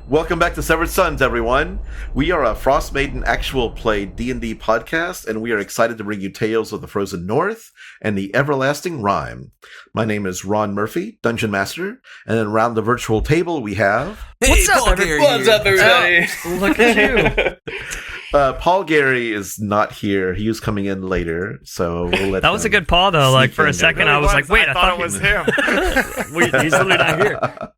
Welcome back to Severed Sons, everyone. We are a Frostmaiden actual play D&D podcast, and we are excited to bring you Tales of the Frozen North and the Everlasting Rime. My name is Ron Murphy, Dungeon Master, and then around the virtual table we have... Hey, what's up, everybody? Look at you. Paul Gary is not here. He was coming in later, so we'll let That was a good Paul, though. Like, for a second, I was like, wait, I thought it was him. He's literally not here.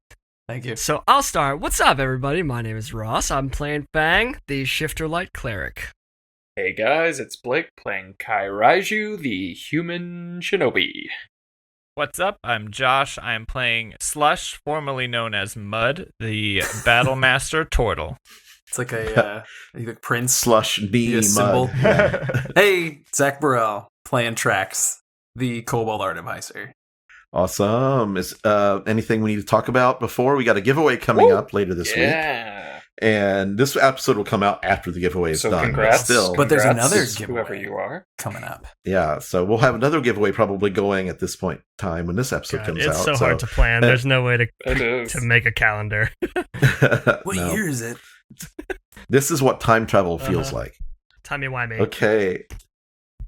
Thank you. So I'll start. What's up, everybody? My name is Ross. I'm playing Fang, the Shifter Light Cleric. Hey guys, it's Blake playing Kai Raiju, the human shinobi. What's up? I'm Josh. I'm playing Slush, formerly known as Mud, the Battle Master Turtle. It's like a Prince Slush D symbol. Mud. Hey, Zach Burrell playing Trax, the Kobold Artificer. Awesome. Is anything we need to talk about before? We got a giveaway coming up later this week. And this episode will come out after the giveaway is done. Congrats. But there's another Congrats, giveaway whoever you are. coming up. Yeah, so we'll have another giveaway probably going at this point in time when this episode God, comes it's out. so hard to plan. There's no way It is. to make a calendar. What No. year is it? This is what time travel feels like. Timey-wimey. Okay.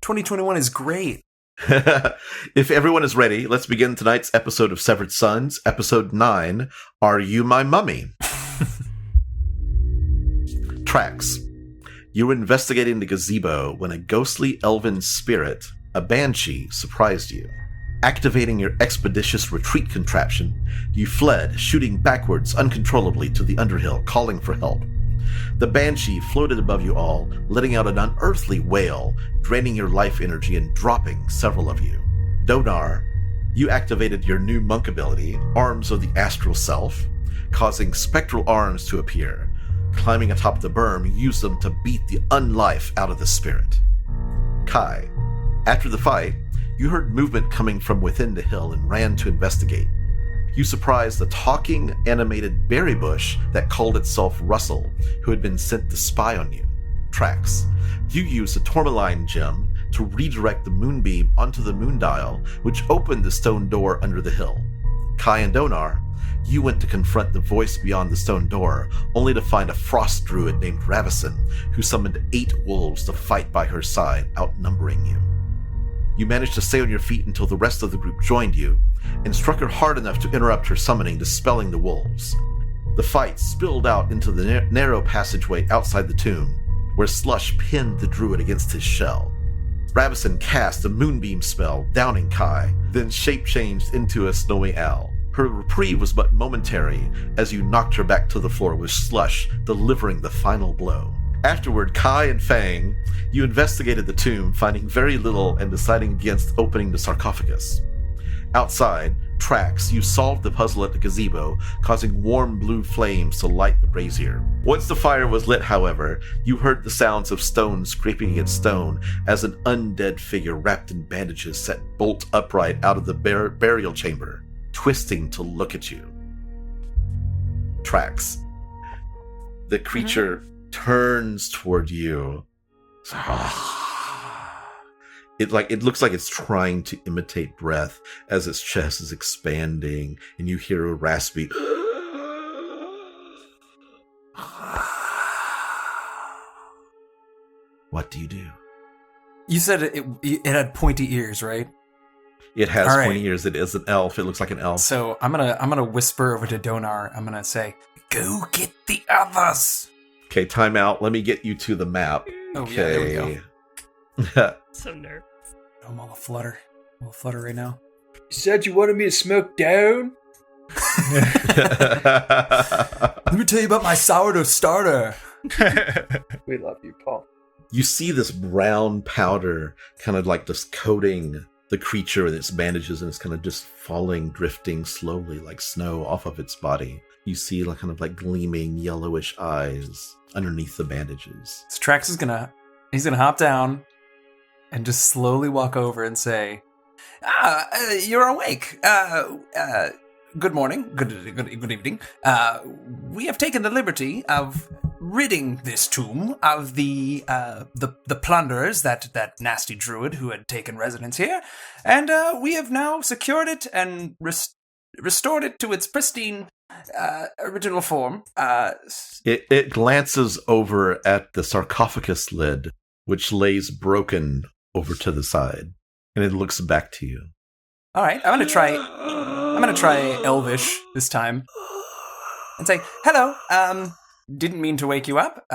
2021 is great. If everyone is ready, let's begin tonight's episode of Severed Sons, episode 9, Are You My Mummy? Tracks. You were investigating the gazebo when a ghostly elven spirit, a banshee, surprised you. Activating your expeditious retreat contraption, you fled, shooting backwards uncontrollably to the underhill, calling for help. The banshee floated above you all, letting out an unearthly wail, draining your life energy and dropping several of you. Donar, you activated your new monk ability, Arms of the Astral Self, causing spectral arms to appear. Climbing atop the berm, you used them to beat the unlife out of the spirit. Kai, after the fight, you heard movement coming from within the hill and ran to investigate. You surprised the talking, animated berry bush that called itself Russell, who had been sent to spy on you. Trax, you used the tourmaline gem to redirect the moonbeam onto the moon dial, which opened the stone door under the hill. Kai and Donar, you went to confront the voice beyond the stone door, only to find a frost druid named Ravison, who summoned 8 wolves to fight by her side, outnumbering you. You managed to stay on your feet until the rest of the group joined you, and struck her hard enough to interrupt her summoning, dispelling the wolves. The fight spilled out into the narrow passageway outside the tomb, where Slush pinned the druid against his shell. Ravison cast a moonbeam spell, downing Kai, then shape-changed into a snowy owl. Her reprieve was but momentary, as you knocked her back to the floor with Slush delivering the final blow. Afterward, Kai and Fang, you investigated the tomb, finding very little and deciding against opening the sarcophagus. Outside, Trax, you solved the puzzle at the gazebo, causing warm blue flames to light the brazier. Once the fire was lit, however, you heard the sounds of stone scraping against stone as an undead figure wrapped in bandages sat bolt upright out of the burial chamber, twisting to look at you. Trax. The creature turns toward you. It looks like it's trying to imitate breath as its chest is expanding, and you hear a raspy What do you do? You said it had pointy ears, right? It has All right. pointy ears. It is an elf. It looks like an elf. So I'm gonna whisper over to Donar. I'm gonna say, "Go get the others." Okay, time out. Let me get you to the map. Oh, yeah, there we Okay. So nervous. I'm all aflutter. Right now. You said you wanted me to smoke down? Let me tell you about my sourdough starter. We love you, Paul. You see this brown powder kind of like just coating the creature in its bandages, and it's kind of just falling, drifting slowly like snow off of its body. You see like kind of like gleaming yellowish eyes underneath the bandages. So Trax is gonna hop down and just slowly walk over and say, "You're awake. Good morning. Good evening. We have taken the liberty of ridding this tomb of the plunderers, that nasty druid who had taken residence here, and we have now secured it and restored it to its pristine original form. It glances over at the sarcophagus lid, which lays broken over to the side, and it looks back to you. All right, I'm gonna try Elvish this time, and say, "Hello. Didn't mean to wake you up.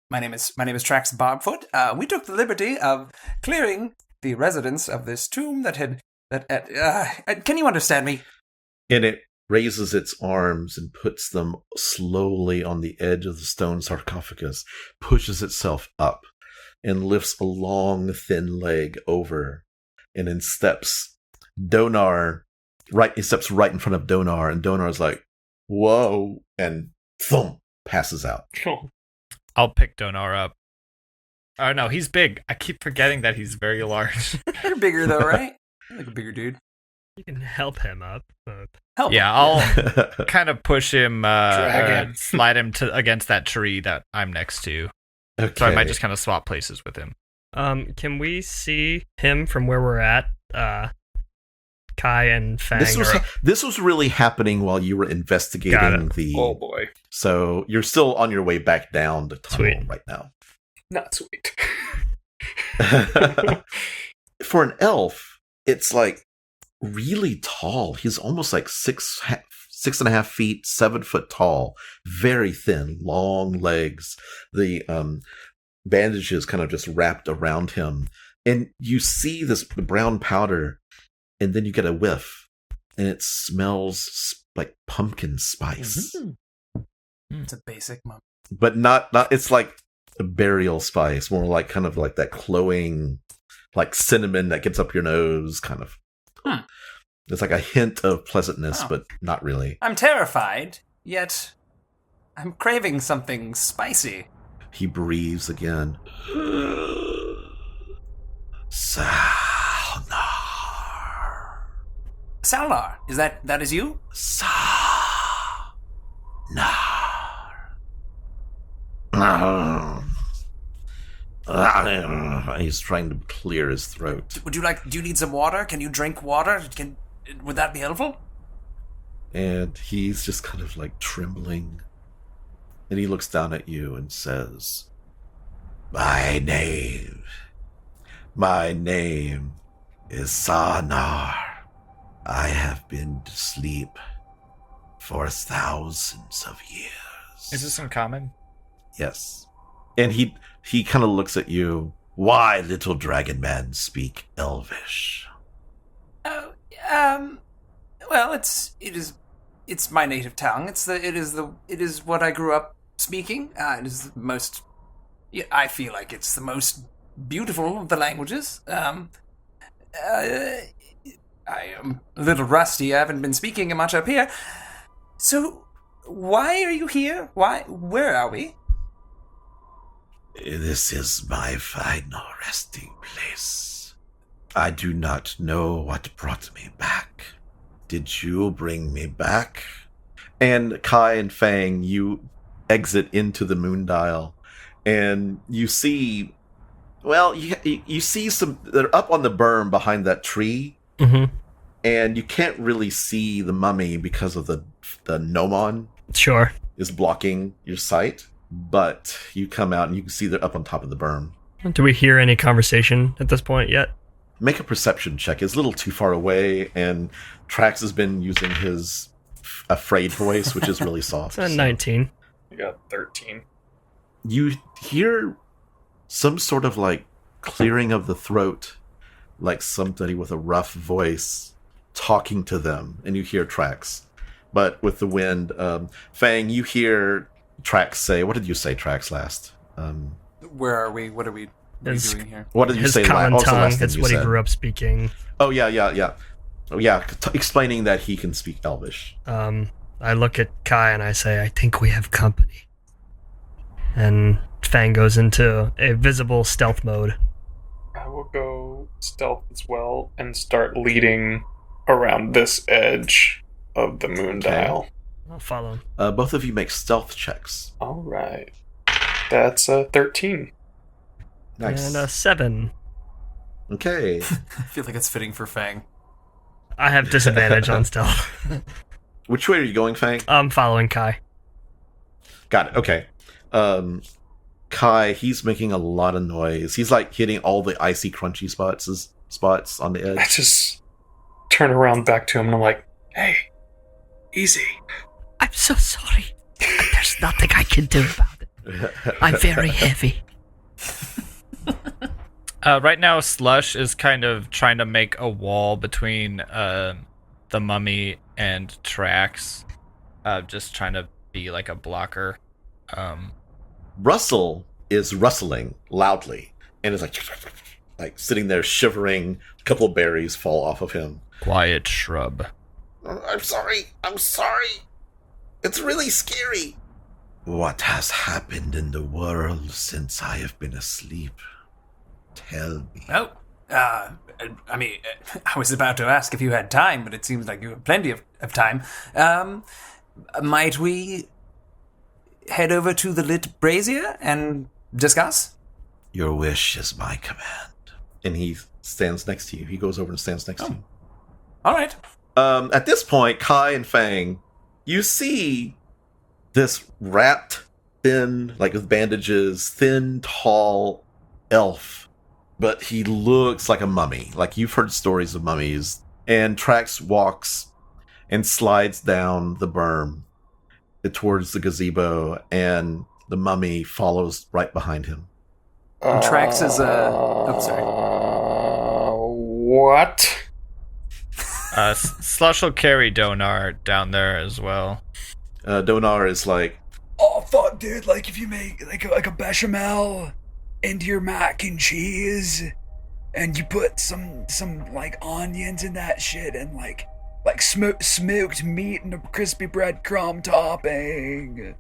My name is Trax Barbfoot. We took the liberty of clearing the residence of this tomb can you understand me?" And it raises its arms and puts them slowly on the edge of the stone sarcophagus, pushes itself up, and lifts a long, thin leg over, and then steps he steps right in front of Donar, and Donar's like, "Whoa," and thump, passes out. I'll pick Donar up. Oh no, he's big. I keep forgetting that he's very large. You're bigger though, right? You're like a bigger dude. You can help him up. But... Help. Yeah, I'll kind of push him, slide him against that tree that I'm next to. Okay. So I might just kind of swap places with him. Can we see him from where we're at? Kai and Fang. This was really happening while you were investigating the... Oh boy. So you're still on your way back down the tunnel right now. Not sweet. For an elf, it's like really tall. He's almost like 6.5 feet, 7 foot tall, very thin, long legs. The bandages kind of just wrapped around him. And you see this brown powder, and then you get a whiff, and it smells like pumpkin spice. Mm-hmm. It's a basic mum. But not it's like a burial spice, more like kind of like that cloying, like cinnamon that gets up your nose, kind of. It's like a hint of pleasantness, but not really. I'm terrified, yet I'm craving something spicy. He breathes again. Salnar, is that is you? He's trying to clear his throat. Do you need some water? Can you drink water? Would that be helpful? And he's just kind of like trembling. And he looks down at you and says, My name is Sanar. I have been to sleep for thousands of years. Is this uncommon? Yes. And he kind of looks at you. Why, little dragon man, speak Elvish? Well, it's my native tongue. It is what I grew up speaking. It is the most. I feel like it's the most beautiful of the languages. I am a little rusty. I haven't been speaking much up here. So, why are you here? Where are we? This is my final resting place. I do not know what brought me back. Did you bring me back? And Kai and Fang, you exit into the moondial, and you see, well, you see some, they're up on the berm behind that tree, and you can't really see the mummy because of the gnomon. Sure. Is blocking your sight, but you come out and you can see they're up on top of the berm. Do we hear any conversation at this point yet? Make a perception check. It's a little too far away, and Trax has been using his afraid voice, which is really soft. It's a 19. You got 13. You hear some sort of like clearing of the throat, like somebody with a rough voice talking to them, and you hear Trax. But with the wind, Fang, you hear Trax say, what did you say, Trax, last? Where are we? What are we doing here? What did you His say common last? tongue, it's what he grew up speaking. Oh, yeah. Oh, yeah, explaining that he can speak Elvish. I look at Kai and I say, I think we have company. And Fang goes into a visible stealth mode. I will go stealth as well and start leading around this edge of the moon dial. I'll follow him. Both of you make stealth checks. All right. That's 13. Nice. And a 7. Okay. I feel like it's fitting for Fang. I have disadvantage on stealth. Which way are you going, Fang? I'm following Kai. Got it. Okay. Kai, he's making a lot of noise. He's like hitting all the icy, crunchy spots on the I edge. just turn around back to him and I'm like, hey, easy. I'm so sorry. There's nothing I can do about it. I'm very heavy. Right now, Slush is kind of trying to make a wall between the mummy and Trax. Just trying to be like a blocker. Russell is rustling loudly and is like sitting there shivering. A couple of berries fall off of him. Quiet shrub. I'm sorry. It's really scary. What has happened in the world since I have been asleep? Tell me. Oh, I mean, I was about to ask if you had time, but it seems like you have plenty of time. Might we head over to the lit brazier and discuss? Your wish is my command. And he stands next to you. He goes over and stands next to you. All right. At this point, Kai and Fang, you see this wrapped, thin, like with bandages, thin, tall elf. But he looks like a mummy. Like you've heard stories of mummies. And Trax walks and slides down the berm towards the gazebo, and the mummy follows right behind him. And Trax is sorry. What? Slush will carry Donar down there as well. Donar is like, Oh fuck, dude! Like if you make like a bechamel into your mac and cheese, and you put some like onions in that shit, and like smoked meat and a crispy breadcrumb topping.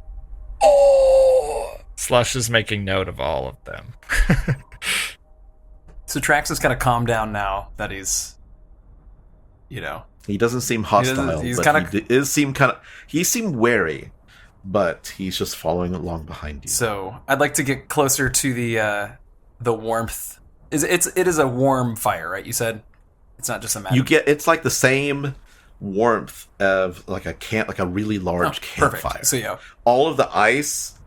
Oh! Slush is making note of all of them. So Trax is kind of calmed down now that he's, he doesn't seem hostile. He's but kinda- he seemed wary, but he's just following along behind you. So I'd like to get closer to the warmth. It is a warm fire, right? You said it's not just a matter. It's like the same warmth of like a really large campfire. Perfect. So yeah, all of the ice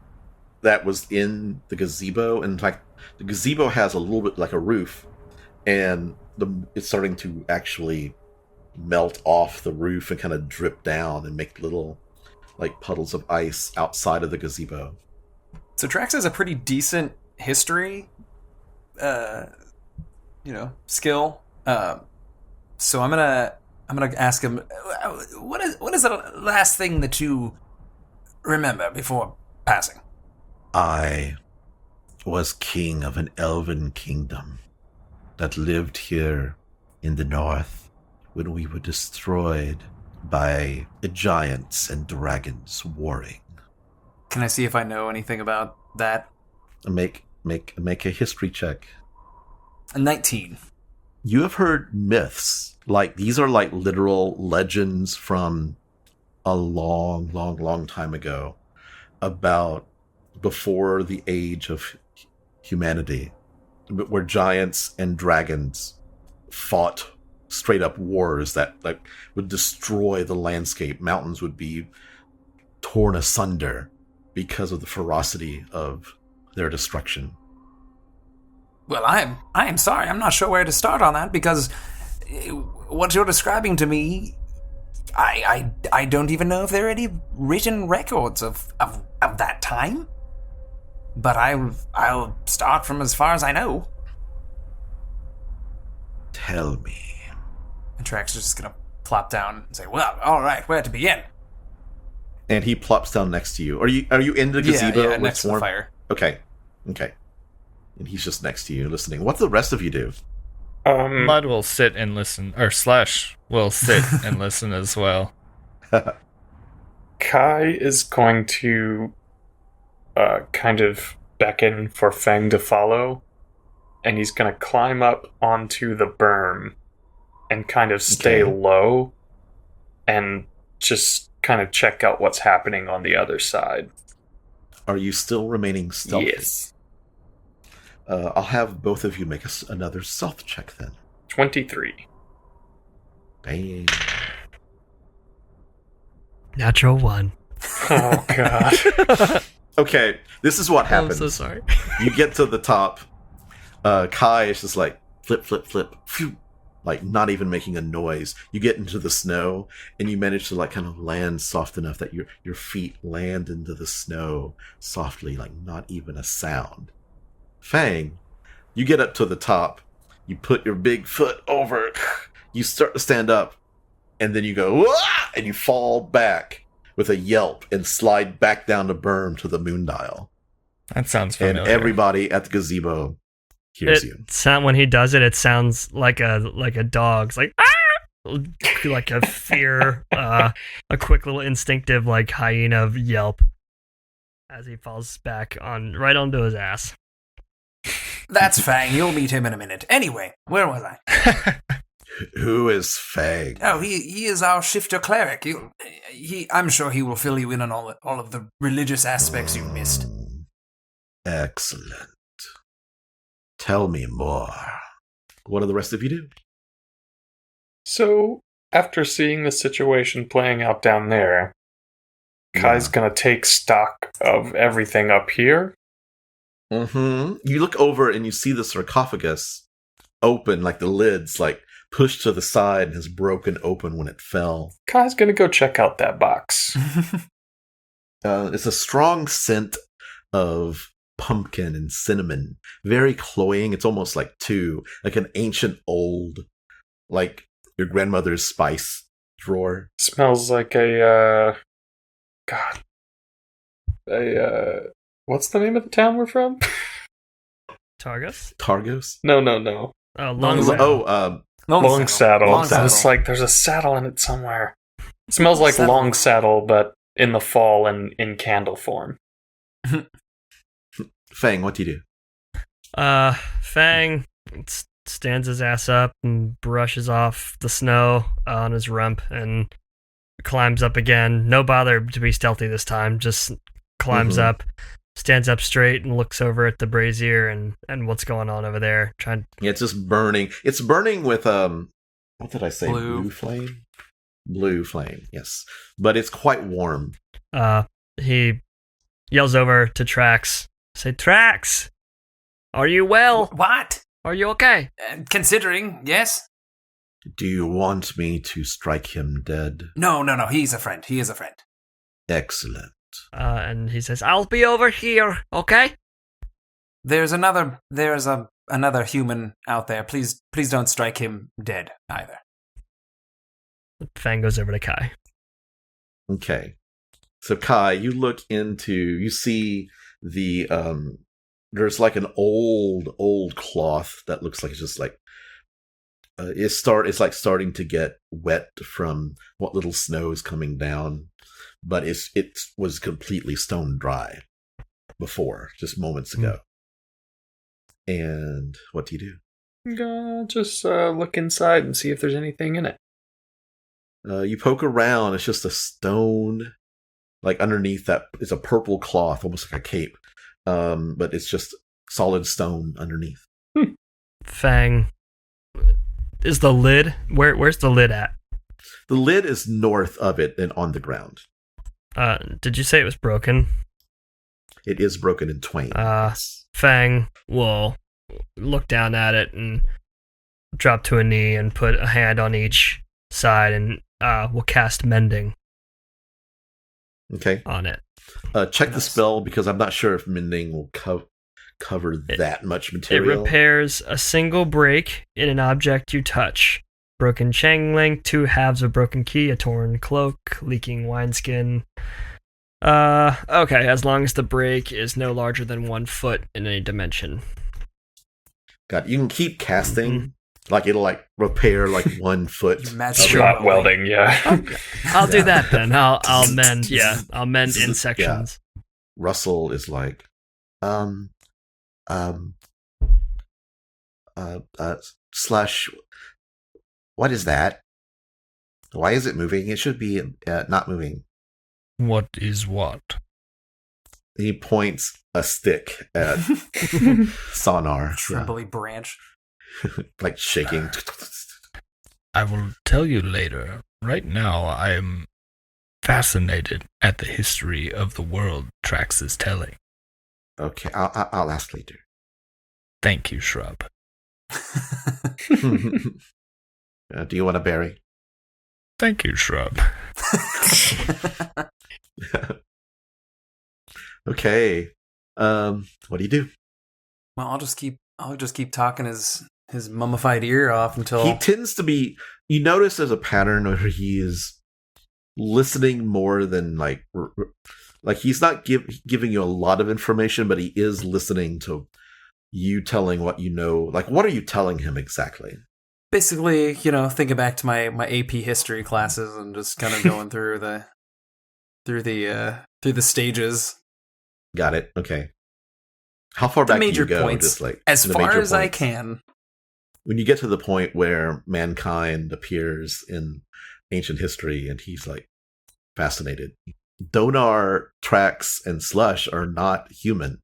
that was in the gazebo, and like the gazebo has a little bit like a roof, and it's starting to actually melt off the roof and kind of drip down and make little like puddles of ice outside of the gazebo. So Trax has a pretty decent history, skill. So I'm gonna ask him, what is the last thing that you remember before passing? I was king of an elven kingdom that lived here in the north when we were destroyed by the giants and dragons warring. Can I see if I know anything about that? Make a history check. A 19. You have heard myths. Like, these are like literal legends from a long time ago about before the age of humanity, where giants and dragons fought straight up wars that like would destroy the landscape. Mountains would be torn asunder because of the ferocity of their destruction. Well, I am sorry. I'm not sure where to start on that because what you're describing to me, I don't even know if there are any written records of that time. But I'll start from as far as I know. Tell me. And Trax is just gonna plop down and say, "Well, all right, where to begin?" And he plops down next to you. Are you in the gazebo? Yeah, next to the fire. Okay. And he's just next to you, listening. What do the rest of you do? Mud will sit and listen, or Slush will sit and listen as well. Kai is going to kind of beckon for Fang to follow, and he's going to climb up onto the berm and kind of stay low and just kind of check out what's happening on the other side. Are you still remaining stealthy? Yes. I'll have both of you make another stealth check then. 23. Bang. Natural 1. Oh god. Okay, this is what happens. I'm so sorry. You get to the top. Kai is just like flip, flip, flip, phew, like not even making a noise. You get into the snow, and you manage to like kind of land soft enough that your feet land into the snow softly, like not even a sound. Fang, you get up to the top. You put your big foot over. You start to stand up, and then you go, "Wah!" And you fall back with a yelp and slide back down the berm to the moondial. That sounds familiar. And everybody at the gazebo hears you. When he does it, it sounds like a dog's like ah! Like a fear, a quick little instinctive like hyena yelp as he falls back right onto his ass. That's Fang. You'll meet him in a minute. Anyway, where was I? Who is Fang? Oh, he is our shifter cleric. I'm sure he will fill you in on all of the religious aspects you've missed. Excellent. Tell me more. What do the rest of you do? So, after seeing the situation playing out down there, Kai's gonna take stock of everything up here. Mm-hmm. You look over and you see the sarcophagus open, like the lid's like pushed to the side and has broken open when it fell. Kai's gonna go check out that box. It's a strong scent of pumpkin and cinnamon. Very cloying. It's almost like an ancient old, like your grandmother's spice drawer. Smells like what's the name of the town we're from? Targus? Targos? No. Long Saddle. It's like there's a saddle in it somewhere. It smells like Long Saddle, but in the fall and in candle form. Fang, what do you do? Fang stands his ass up and brushes off the snow on his rump and climbs up again. No bother to be stealthy this time. Just climbs up, stands up straight and looks over at the brazier and what's going on over there. Yeah, it's just burning. It's burning with what did I say? Blue flame. Blue flame. Yes, but it's quite warm. He yells over to Trax. Say, Trax, are you well? What? Are you okay? Considering, yes. Do you want me to strike him dead? No. He's a friend. He is a friend. Excellent. And he says, I'll be over here, okay? There's another human out there. Please don't strike him dead either. Fang goes over to Kai. Okay. So Kai, you see the there's like an old cloth that looks like it's just like it's like starting to get wet from what little snow is coming down, but it was completely stone dry before, just moments ago. And what do you do? Just look inside and see if there's anything in it. You poke around. It's just a stone. Like underneath that is a purple cloth, almost like a cape. But it's just solid stone underneath. Fang, is the lid? Where's the lid at? The lid is north of it and on the ground. Did you say it was broken? It is broken in twain. Fang will look down at it and drop to a knee and put a hand on each side and will cast mending. Okay. On it. Check the spell because I'm not sure if mending will cover that much material. It repairs a single break in an object you touch. Broken chain link, 2 halves of broken key, a torn cloak, leaking wineskin. Okay, as long as the break is no larger than 1 foot in any dimension. God, you can keep casting. Like it'll like repair like 1 foot. Spot welding, yeah. I'll do that then. I'll mend. Yeah, I'll mend in sections. Yeah. Russell is like, slash. What is that? Why is it moving? It should be not moving. What is what? He points a stick at Sonar. Trembly branch. Like shaking. I will tell you later. Right now, I am fascinated at the history of the world Trax is telling. Okay, I'll ask later. Thank you, Shrub. Do you want a berry? Thank you, Shrub. Okay. What do you do? Well, I'll just keep talking his mummified ear off until He tends to be. You notice there's a pattern where he is listening more than like he's not giving you a lot of information, but he is listening to you telling what you know. Like, what are you telling him exactly? basically, thinking back to my AP history classes and just kind of going through the stages. Got it. Okay. How far The back do major you go? points, Just like as the far major as I points. can. When you get to the point where mankind appears in ancient history, and he's like fascinated. Donar, Trax, and Slush are not human.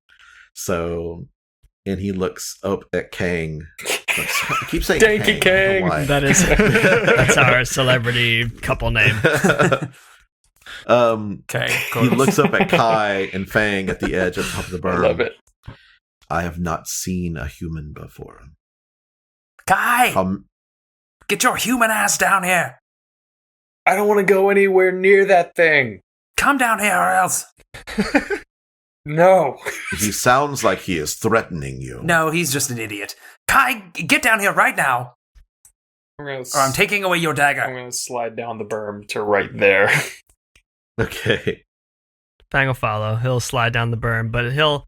So, and he looks up at Kang. I keep saying Danky Kang. I don't know Kang. why. That's our celebrity couple name. Okay, He looks up at Kai and Fang at the edge at the top of the I berm. love it. I have not seen a human before. Guy, get your human ass down here. I don't want to go anywhere near that thing. Come down here or else. No. He sounds like he is threatening you. No, he's just an idiot. Kai, get down here right now, or I'm taking away your I'm dagger. gonna slide down the berm to right there. Okay. Fang will follow. He'll slide down the berm, but he'll.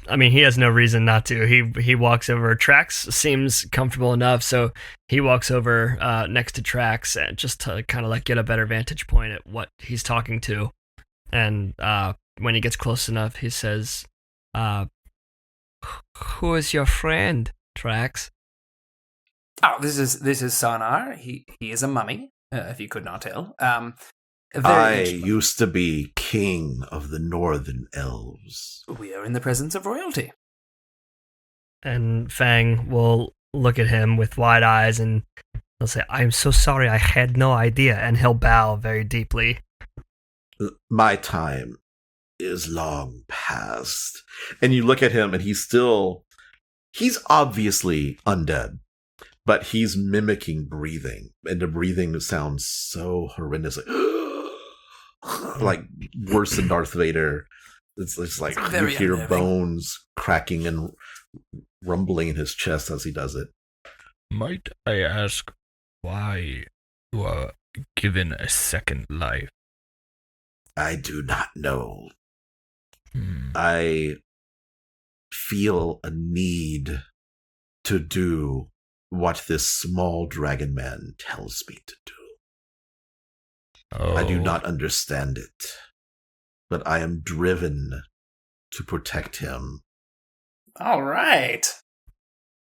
I mean, he has no reason not to. He walks over. Trax seems comfortable enough, so he walks over next to Trax and just to kind of like get a better vantage point at what he's talking to. And when he gets close enough, he says, "Who is your friend, Trax?" Oh, this is Sonar. He is a mummy, if you could not tell. I Very ancient. used to be king of the northern elves. We are in the presence of royalty. And Fang will look at him with wide eyes and he'll say, "I'm so sorry, I had no idea." And he'll bow very deeply. My time is long past. And you look at him and he's obviously undead, but he's mimicking breathing. And the breathing sounds so horrendous. Like worse than Darth Vader. It's like It's you very hear unnerving. bones cracking and rumbling in his chest as he does it. Might I ask why you are given a second life? I do not know. Hmm. I feel a need to do what this small dragon man tells me to do. I do Oh. not understand it, but I am driven to protect him. All right.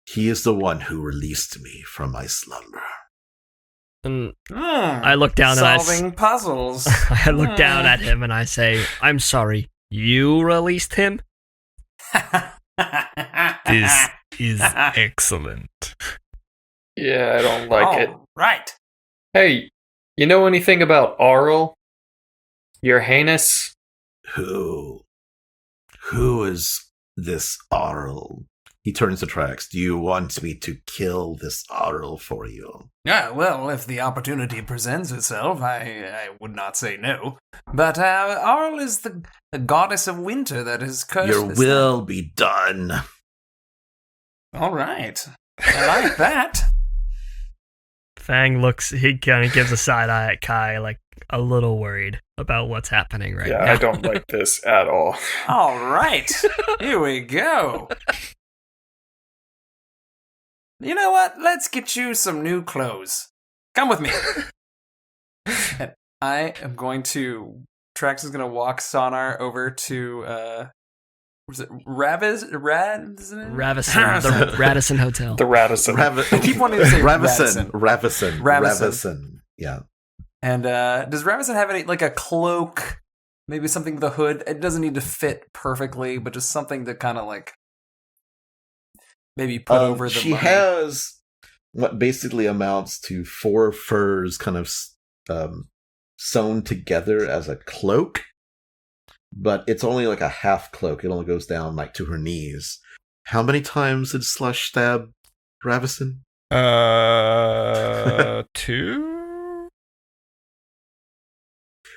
He is the one who released me from my slumber. And I look down solving puzzles. I look down at him and I say, "I'm sorry, you released him?" This is excellent. Yeah, I don't like it. Right. Hey, you know anything about Arl? Your Highness? Who is this Arl? He turns to Trax. Do you want me to kill this Arl for you? Yeah, well, if the opportunity presents itself, I would not say no. But Arl is the goddess of winter that is cursed. Your this will be done. time. All right. I like that. Fang he kind of gives a side eye at Kai, like a little worried about what's happening right Yeah, now. I don't like this at all. All right. Here we go. You know what? Let's get you some new clothes. Come with me. And I am going to... Trax is going to walk Sonar over to... was it Ravison, the Ravison. Radisson Hotel. The Radisson. I keep wanting to say Ravison. Yeah. And does Ravison have any, like a cloak? Maybe something with a hood? It doesn't need to fit perfectly, but just something to kind of like maybe put over the She mummy. has what basically amounts to 4 furs kind of sewn together as a cloak, but it's only like a half cloak. It only goes down like to her knees. How many times did Slush stab Ravison? 2.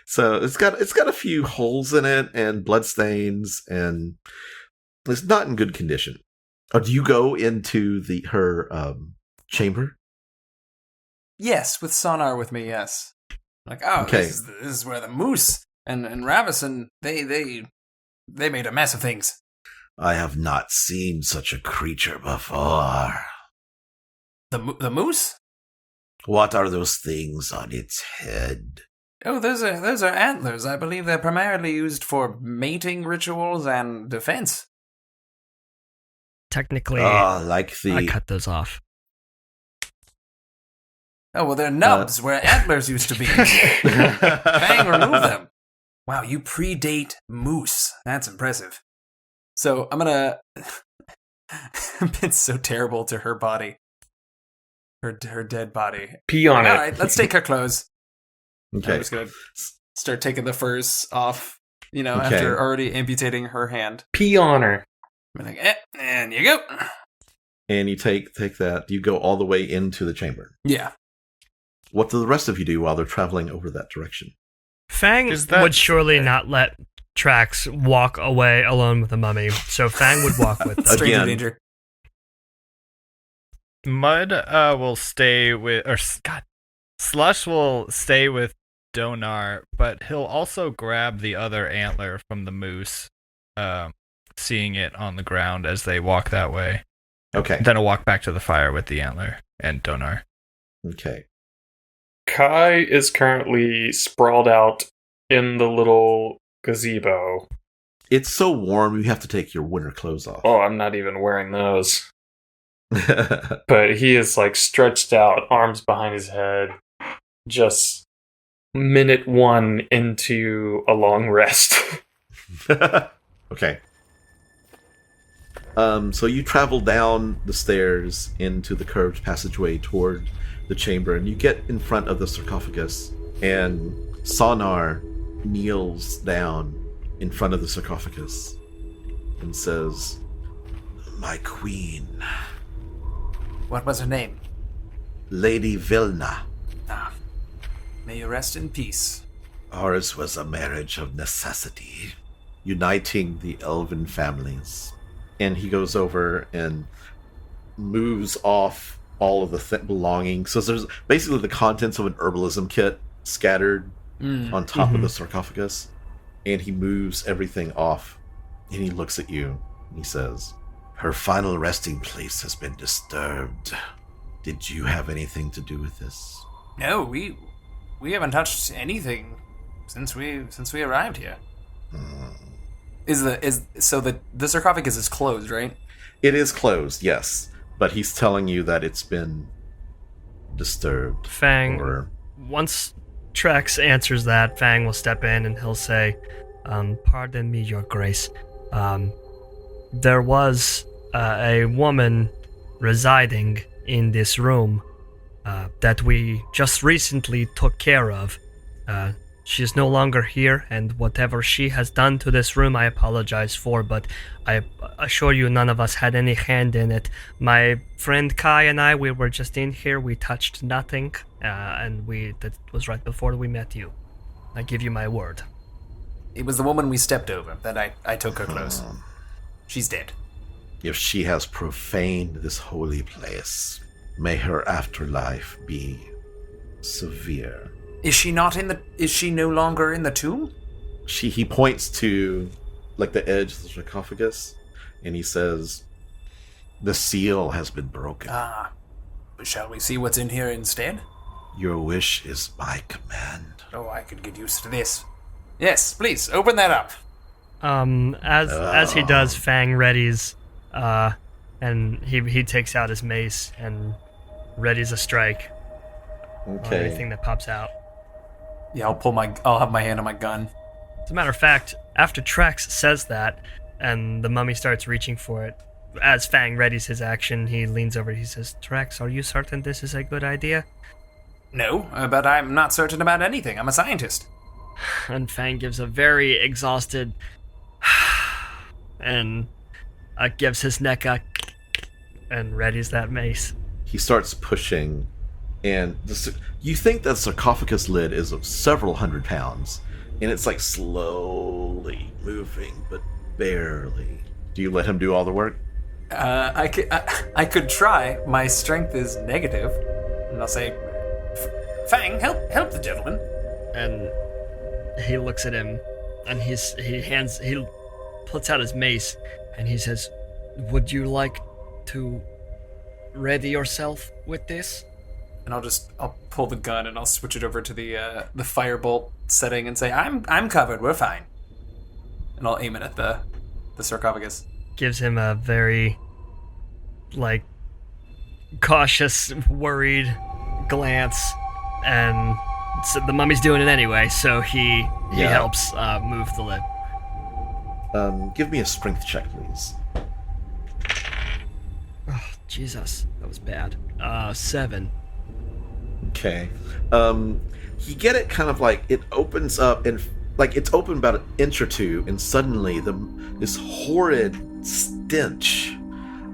So it's got a few holes in it and bloodstains, and it's not in good condition. Do you go into her chamber? Yes, with Sonar with me, yes. Like, oh, Okay. this is where the moose and Ravison, they made a mess of things. I have not seen such a creature before. The moose? What are those things on its head? Oh, those are antlers. I believe they're primarily used for mating rituals and defense. Technically, Like I the... cut those off. Oh, well, they're nubs where antlers used to be. Bang, remove them. Wow, you predate moose. That's impressive. So I'm gonna. I've been so terrible to her body, her dead body. Pee on All it. right, let's take her clothes. Okay. I'm just gonna start taking the furs off. Okay. After already amputating her hand. Pee on her. I'm like, and you go. And you take that. You go all the way into the chamber. Yeah. What do the rest of you do while they're traveling over that direction? Fang Is that- would surely not let Trax walk away alone with the mummy, so Fang would walk with them. Stranger Again. danger. Mud will stay with, Slush will stay with Donar, but he'll also grab the other antler from the moose, seeing it on the ground as they walk that way. Okay. Then he'll walk back to the fire with the antler and Donar. Okay. Kai is currently sprawled out in the little gazebo. It's so warm, you have to take your winter clothes off. Oh, I'm not even wearing those. But he is like stretched out, arms behind his head, just minute 1 into a long rest. Okay. So you travel down the stairs into the curved passageway toward the chamber, and you get in front of the sarcophagus, and Sonar kneels down in front of the sarcophagus and says, "My queen, What was her name? Lady Vilna. May you rest in peace. Ours was a marriage of necessity, uniting the elven families." And he goes over and moves off all of the belongings. So there's basically the contents of an herbalism kit scattered on top of the sarcophagus. And he moves everything off. And he looks at you and he says, "Her final resting place has been disturbed. Did you have anything to do with this?" No, we haven't touched anything since we arrived here. So the sarcophagus is closed, right? It is closed, yes. But he's telling you that it's been disturbed. Fang, Or... once Trax answers that, Fang will step in and he'll say, "Pardon me, Your Grace. There was a woman residing in this room that we just recently took care of. She is no longer here, and whatever she has done to this room, I apologize for, but I assure you none of us had any hand in it. My friend Kai and I, we were just in here, we touched nothing, and that was right before we met you. I give you my word." It was the woman we stepped over that I took her clothes. She's dead. If she has profaned this holy place, may her afterlife be severe. Is she no longer in the tomb? He points to like the edge of the sarcophagus, and he says, "The seal has been broken. Shall we see what's in here instead? Your wish is my command." Oh, I could get used to this. Yes, please, open that up. As he does, Fang readies, and he takes out his mace and readies a strike on Okay. anything that pops out. Yeah, I'll have my hand on my gun. As a matter of fact, after Trax says that, and the mummy starts reaching for it, as Fang readies his action, he leans over. He says, "Trax, are you certain this is a good idea?" No, but I'm not certain about anything. I'm a scientist. And Fang gives a very exhausted and gives his neck a and readies that mace. He starts pushing, and you think that sarcophagus lid is of several hundred pounds, and it's like slowly moving, but barely. Do you let him do all the work? I could try. My strength is negative, and I'll say, Fang, help the gentleman. And he looks at him, and he puts out his mace, and he says, "Would you like to ready yourself with this?" And I'll pull the gun and I'll switch it over to the firebolt setting and say, I'm covered. We're fine. And I'll aim it at the sarcophagus. Gives him a very, cautious, worried glance, and so the mummy's doing it anyway, so he helps move the lid. Give me a strength check, please. Oh, Jesus, that was bad. 7. Okay. You get it kind of like it opens up, and like it's open about an inch or two, and suddenly this horrid stench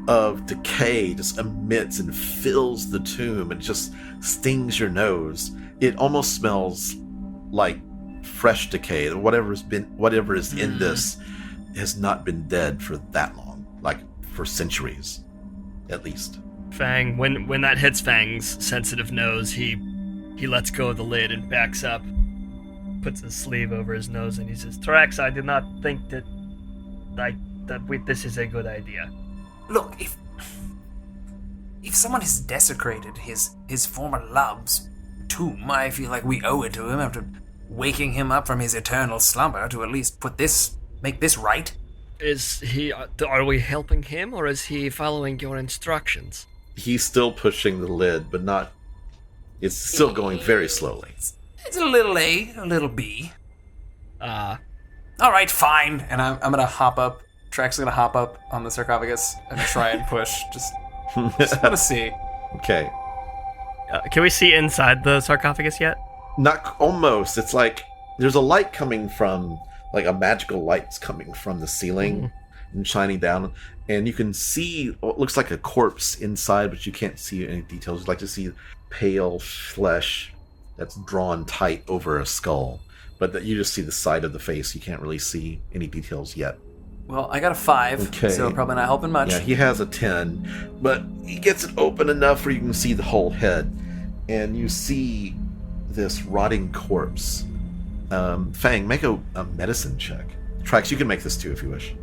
of decay just emits and fills the tomb and just stings your nose. It almost smells like fresh decay. Whatever is in this has not been dead for that long, like for centuries, at least. Fang, when that hits Fang's sensitive nose, he lets go of the lid and backs up, puts his sleeve over his nose, and he says, "Trax, I did not think that this is a good idea." Look, if someone has desecrated his former love's tomb, I feel like we owe it to him after waking him up from his eternal slumber to at least make this right. Are we helping him, or is he following your instructions? He's still pushing the lid, but not. It's still going very slowly. It's a little A, a little B. All right, fine. And I'm gonna hop up. Track's gonna hop up on the sarcophagus and try and push. Just wanna see. Okay. Can we see inside the sarcophagus yet? Not almost. It's like there's a light coming from, like a magical light's coming from the ceiling and shining down, and you can see what looks like a corpse inside, but you can't see any details. You'd like to see pale flesh that's drawn tight over a skull, but that you just see the side of the face. You can't really see any details yet. Well, I got a 5, Okay. so probably not helping much. Yeah, he has a 10, but he gets it open enough where you can see the whole head, and you see this rotting corpse. Fang, make a medicine check. Trax, you can make this too if you wish.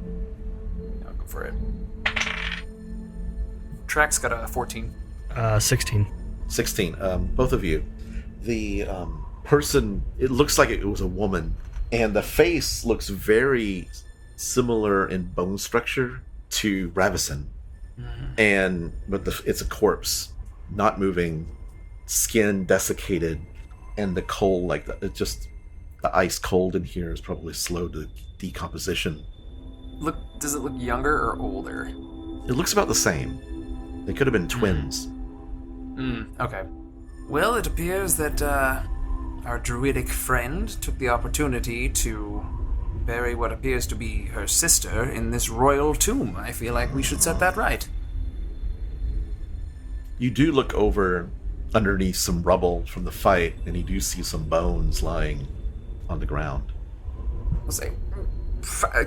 I'll go for it. Trax got a 14. 16. 16. Both of you. The person, it looks like it was a woman, and the face looks very similar in bone structure to Ravison. But it's a corpse, not moving, skin desiccated, and the cold, it's just the ice cold in here is probably slow to decomposition. Does it look younger or older? It looks about the same. They could have been twins. Okay. Well, it appears that our druidic friend took the opportunity to bury what appears to be her sister in this royal tomb. I feel like we should set that right. You do look over underneath some rubble from the fight, and you do see some bones lying on the ground. I'll say,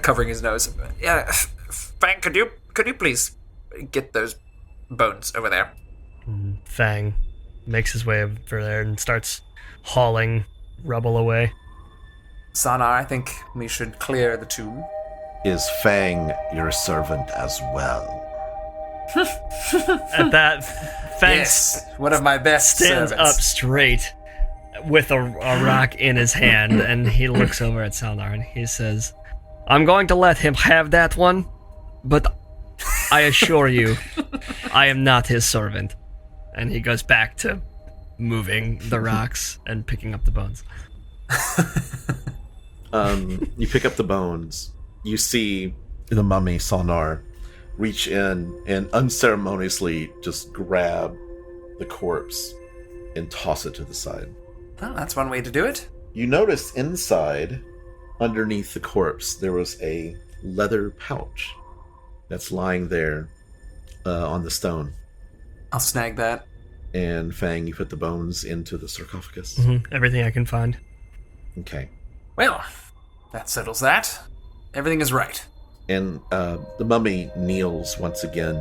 covering his nose. Yeah, Fang, could you please get those bones over there? Fang makes his way over there and starts hauling rubble away. Sanar, I think we should clear the tomb. Is Fang your servant as well? At that, Fang Yes, one of my best stands servants. up straight with a rock in his hand, and he looks over at Saldar and he says, "I'm going to let him have that one, but I assure you, I am not his servant." And he goes back to moving the rocks and picking up the bones. You pick up the bones. You see the mummy, Sonar, reach in and unceremoniously just grab the corpse and toss it to the side. Well, that's one way to do it. You notice inside, underneath the corpse, there was a leather pouch that's lying there on the stone. I'll snag that. And Fang, you put the bones into the sarcophagus. Mm-hmm. Everything I can find. Okay. Well, that settles that. Everything is right. And the mummy kneels once again,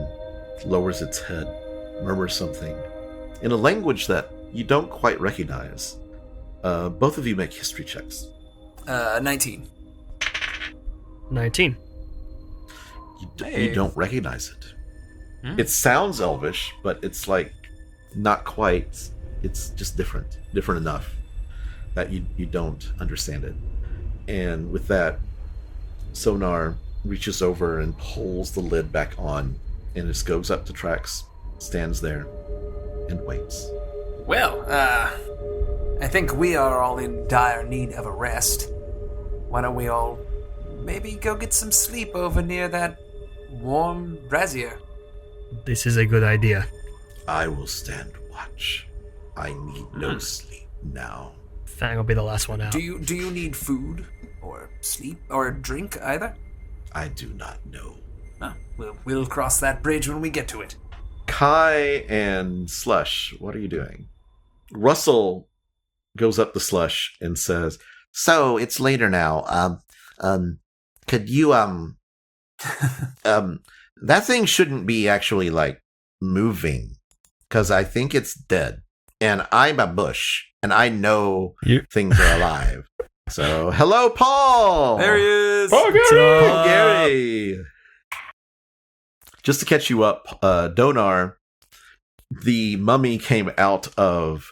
lowers its head, murmurs something in a language that you don't quite recognize. Both of you make history checks. 19. 19. You don't recognize it. It sounds Elvish, but it's like not quite. It's just different enough that you don't understand it. And with that, Sonar reaches over and pulls the lid back on, and just goes up to Trax, stands there, and waits. Well, I think we are all in dire need of a rest. Why don't we all maybe go get some sleep over near that warm brazier? This is a good idea. I will stand watch. I need no sleep now. Fang will be the last one out. Do you need food or sleep or drink either? I do not know. Oh, we'll cross that bridge when we get to it. Kai and Slush, what are you doing? Russell goes up to Slush and says, "So it's later now. Could you that thing shouldn't be actually like moving, because I think it's dead, and I'm a bush, and I know things are alive." So, hello, Paul. There he is. Paul Gary. Just to catch you up, Donar, the mummy came out of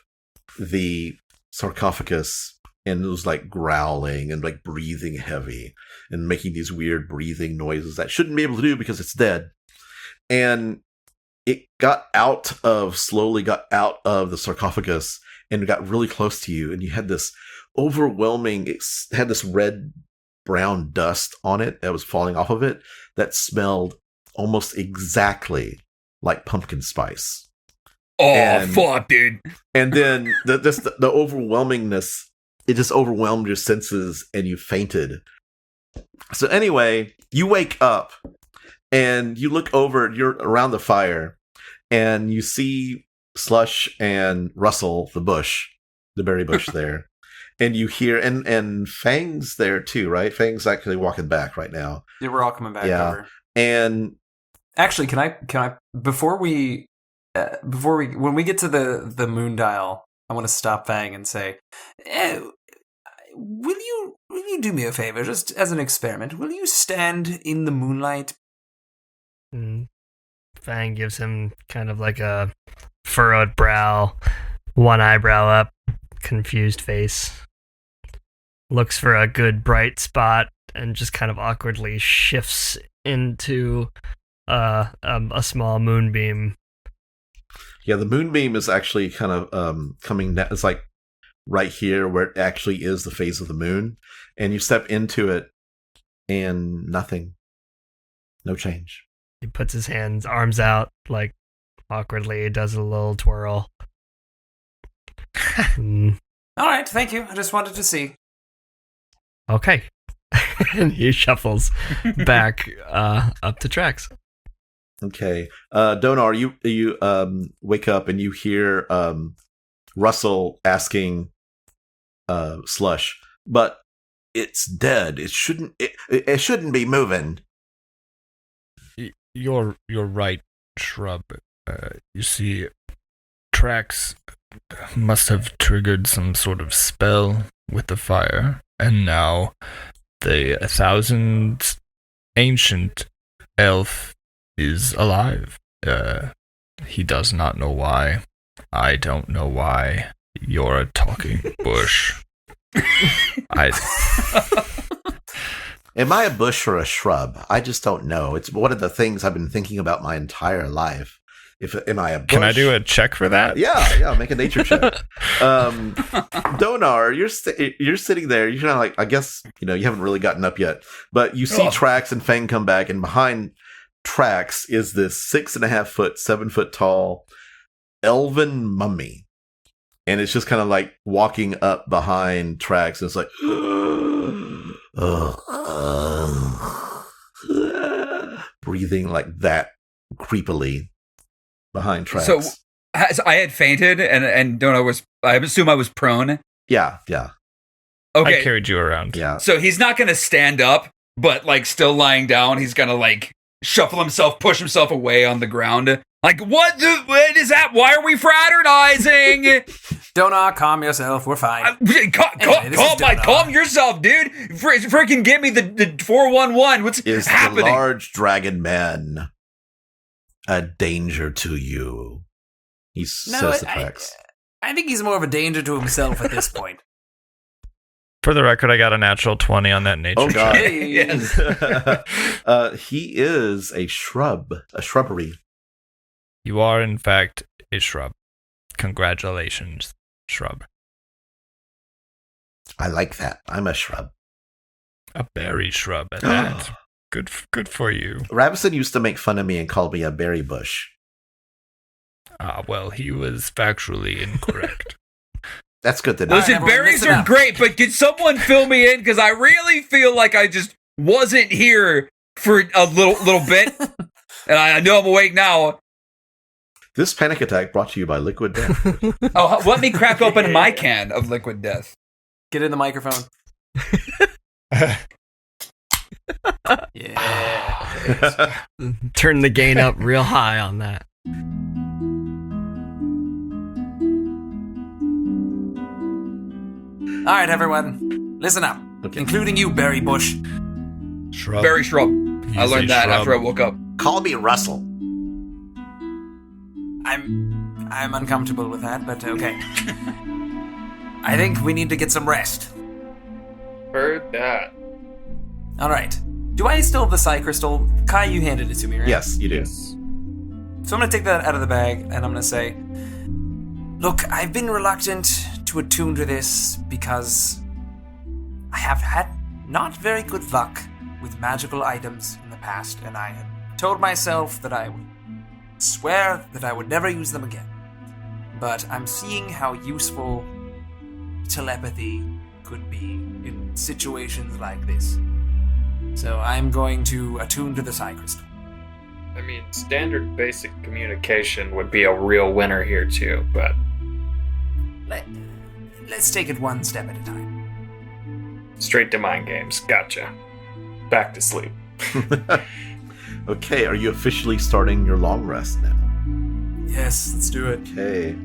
the sarcophagus and was like growling and like breathing heavy and making these weird breathing noises that shouldn't be able to do because it's dead. And it slowly got out of the sarcophagus and got really close to you, and you had this overwhelming, it had this red brown dust on it that was falling off of it that smelled almost exactly like pumpkin spice. Fuck, dude. And then the overwhelmingness, it just overwhelmed your senses and you fainted. So anyway, you wake up and you look over, you're around the fire, and you see Slush and Russell, the berry bush there. And you hear, and Fang's there too, right? Fang's actually walking back right now. Yeah, we're all coming back over. And actually, can I before we when we get to the moon dial, I want to stop Fang and say, will you do me a favor, just as an experiment? Will you stand in the moonlight? Fang gives him kind of like a furrowed brow, one eyebrow up, confused face. Looks for a good bright spot and just kind of awkwardly shifts into a small moonbeam. Yeah, the moonbeam is actually kind of coming down. It's like right here where it actually is the phase of the moon. And you step into it and nothing. No change. He puts his arms out, like awkwardly, does a little twirl. All right, thank you. I just wanted to see. Okay. And he shuffles back up to Trax. Okay. Donar, you wake up and you hear Russell asking Slush, but it's dead. It shouldn't be moving. You're right, Shrub. You see, Trax must have triggered some sort of spell with the fire, and now the 1,000 ancient elf is alive. He does not know why. I don't know why. You're a talking bush. Am I a bush or a shrub? I just don't know. It's one of the things I've been thinking about my entire life. Am I a bush? Can I do a check for that? Yeah, make a nature check. Donar, you're sitting there. You're kind of like, I guess, you haven't really gotten up yet, but you see Trax and Fang come back, and behind tracks is this 6.5 foot, 7 foot tall elven mummy. And it's just kind of like walking up behind tracks. And it's like, breathing like that creepily behind tracks. So I had fainted, and I assume I was prone. Yeah. Okay. I carried you around. Yeah. So he's not going to stand up, but like still lying down, he's going to like shuffle himself, push himself away on the ground. Like, what is that? Why are we fraternizing? Donar, calm yourself. We're fine. Calm yourself, dude. Freaking give me the 411. What's Is happening? the large dragon man a danger to you? He says to Trax. I think he's more of a danger to himself at this point. For the record, I got a natural 20 on that nature Oh, God. check. Yes. He is a shrubbery. You are, in fact, a shrub. Congratulations, shrub. I like that. I'm a shrub. A berry shrub at that. Good for you. Ravison used to make fun of me and called me a berry bush. Well, he was factually incorrect. That's good to know. Listen, everyone, berries listen are up. great, but can someone fill me in? Because I really feel like I just wasn't here for a little bit, and I know I'm awake now. This panic attack brought to you by Liquid Death. Oh, let me crack open my can of liquid death. Get in the microphone. Yeah. Turn the gain up real high on that. All right, everyone, listen up, Okay. including you, Berry Bush. Shrub. Berry shrub. I He's learned a that shrub. after I woke up. Call me Russell. I'm uncomfortable with that, but okay. I think we need to get some rest. Heard that. All right. Do I still have the Psy Crystal? Kai, you handed it to me, right? Yes, you do. So I'm going to take that out of the bag, and I'm going to say, look, I've been reluctant to attune to this because I have had not very good luck with magical items in the past, and I had told myself that I would swear that I would never use them again. But I'm seeing how useful telepathy could be in situations like this. So I'm going to attune to the Psy Crystal. I mean, standard basic communication would be a real winner here too, but Let's take it one step at a time. straight to mind games. Gotcha. Back to sleep. Okay, are you officially starting your long rest now? Yes, let's do it. Okay.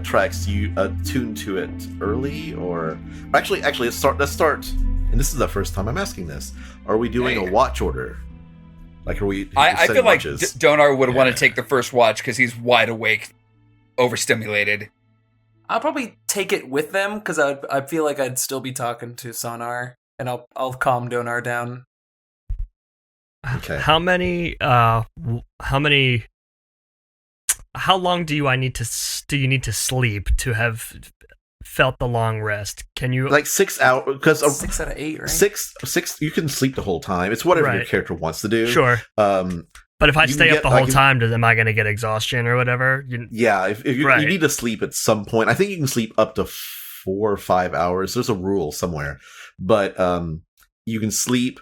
Trax, you attune to it early or actually let's start. And this is the first time I'm asking this. Are we doing a watch order? Like, are we? I setting feel like watches? Donar would want to take the first watch because he's wide awake, overstimulated. I'll probably take it with them because I feel like I'd still be talking to Sonar, and I'll calm Donar down. Okay. How long do you need to sleep to have felt the long rest? Can you Like 6 hours, because 6 out of 8, right? six. You can sleep the whole time. It's whatever your Right. character wants to do. Sure. But if I you stay can up the get, whole time, am I going to get exhaustion or whatever? Yeah, if you Right. need to sleep at some point, I think you can sleep up to 4 or 5 hours. There's a rule somewhere, but you can sleep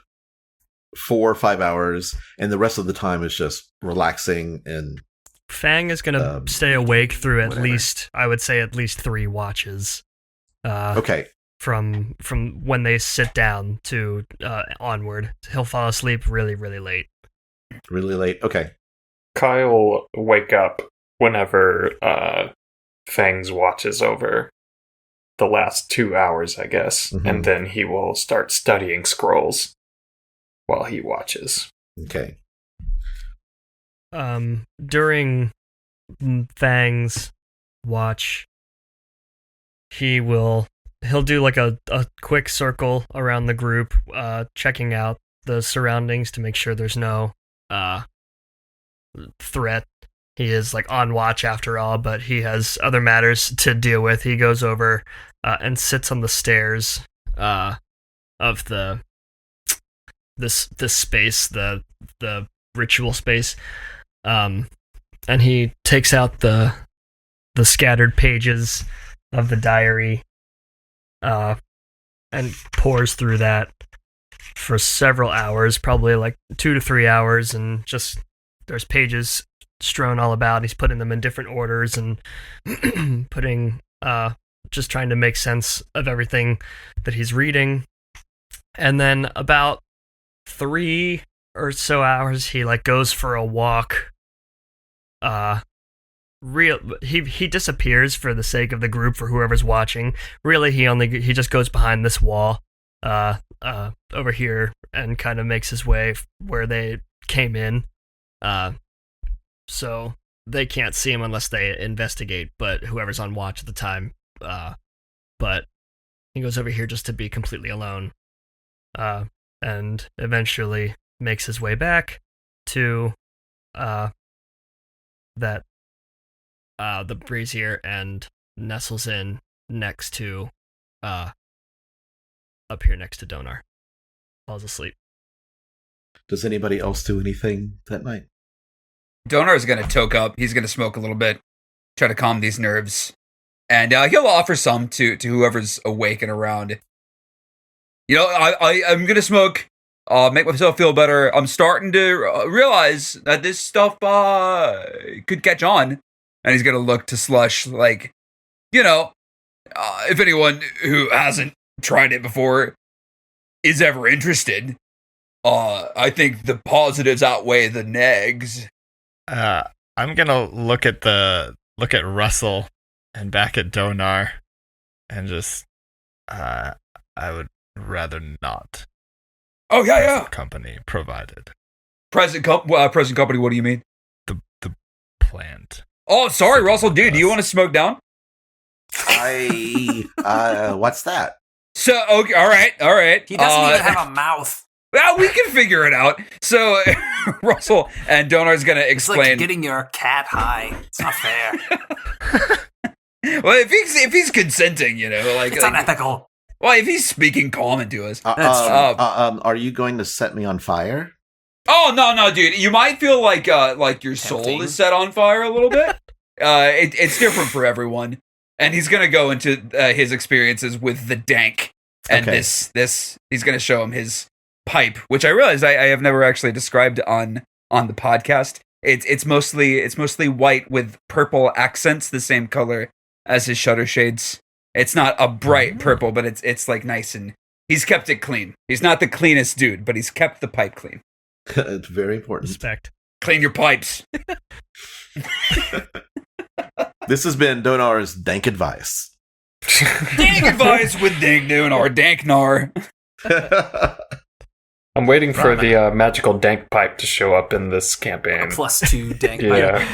4 or 5 hours, and the rest of the time is just relaxing and. Fang is going to stay awake through at whatever. least, I would say, at least 3 watches. Okay. From when they sit down to onward. He'll fall asleep really, really late. Really late. Okay. Kyle will wake up whenever Fang's watch is over. The last 2 hours, I guess. Mhm. And then he will start studying scrolls while he watches. Okay. During Fang's watch, he'll do like a quick circle around the group, checking out the surroundings to make sure there's no threat. He is like on watch after all, but he has other matters to deal with. He goes over and sits on the stairs of this space, the ritual space. And he takes out the scattered pages of the diary and pores through that for several hours, probably like 2 to 3 hours, and just there's pages strewn all about. He's putting them in different orders and putting just trying to make sense of everything that he's reading. And then about 3 or so hours, he like goes for a walk. He disappears for the sake of the group, for whoever's watching. Really, he just goes behind this wall over here and kind of makes his way where they came in. So they can't see him unless they investigate, but whoever's on watch at the time. But he goes over here just to be completely alone. And eventually makes his way back to the brazier and nestles in next to up here next to Donar. Falls asleep. Does anybody else do anything that night? Donar's gonna toke up. He's gonna smoke a little bit, try to calm these nerves, and he'll offer some to whoever's awake and around. You know, I'm gonna smoke, make myself feel better. I'm starting to realize that this stuff could catch on, and he's gonna look to Slush like, you know, if anyone who hasn't tried it before is ever interested, I think the positives outweigh the negs. I'm gonna look at Russell and back at Donar, and just I would rather not. Oh yeah, yeah. Present company provided. Present company. What do you mean? The plant. Oh, sorry, Russell. Dude, do you want to smoke down? What's that? So okay, all right. He doesn't even have a mouth. Well, we can figure it out. So Russell and Donar's gonna explain. It's like getting your cat high. It's not fair. Well, if he's consenting, you know, like it's unethical. Well, if he's speaking common to us, are you going to set me on fire? Oh no, dude! You might feel like your soul is set on fire a little bit. It's different for everyone, and he's gonna go into his experiences with the dank, and Okay. this he's gonna show him his pipe, which I realize I have never actually described on the podcast. It's mostly white with purple accents, the same color as his shutter shades. It's not a bright purple, but it's like nice, and he's kept it clean. He's not the cleanest dude, but he's kept the pipe clean. It's very important. Respect. Clean your pipes. This has been Donar's dank advice. Dank advice with Dank Donar, Danknar. I'm waiting for the magical dank pipe to show up in this campaign. +2 dank. Yeah.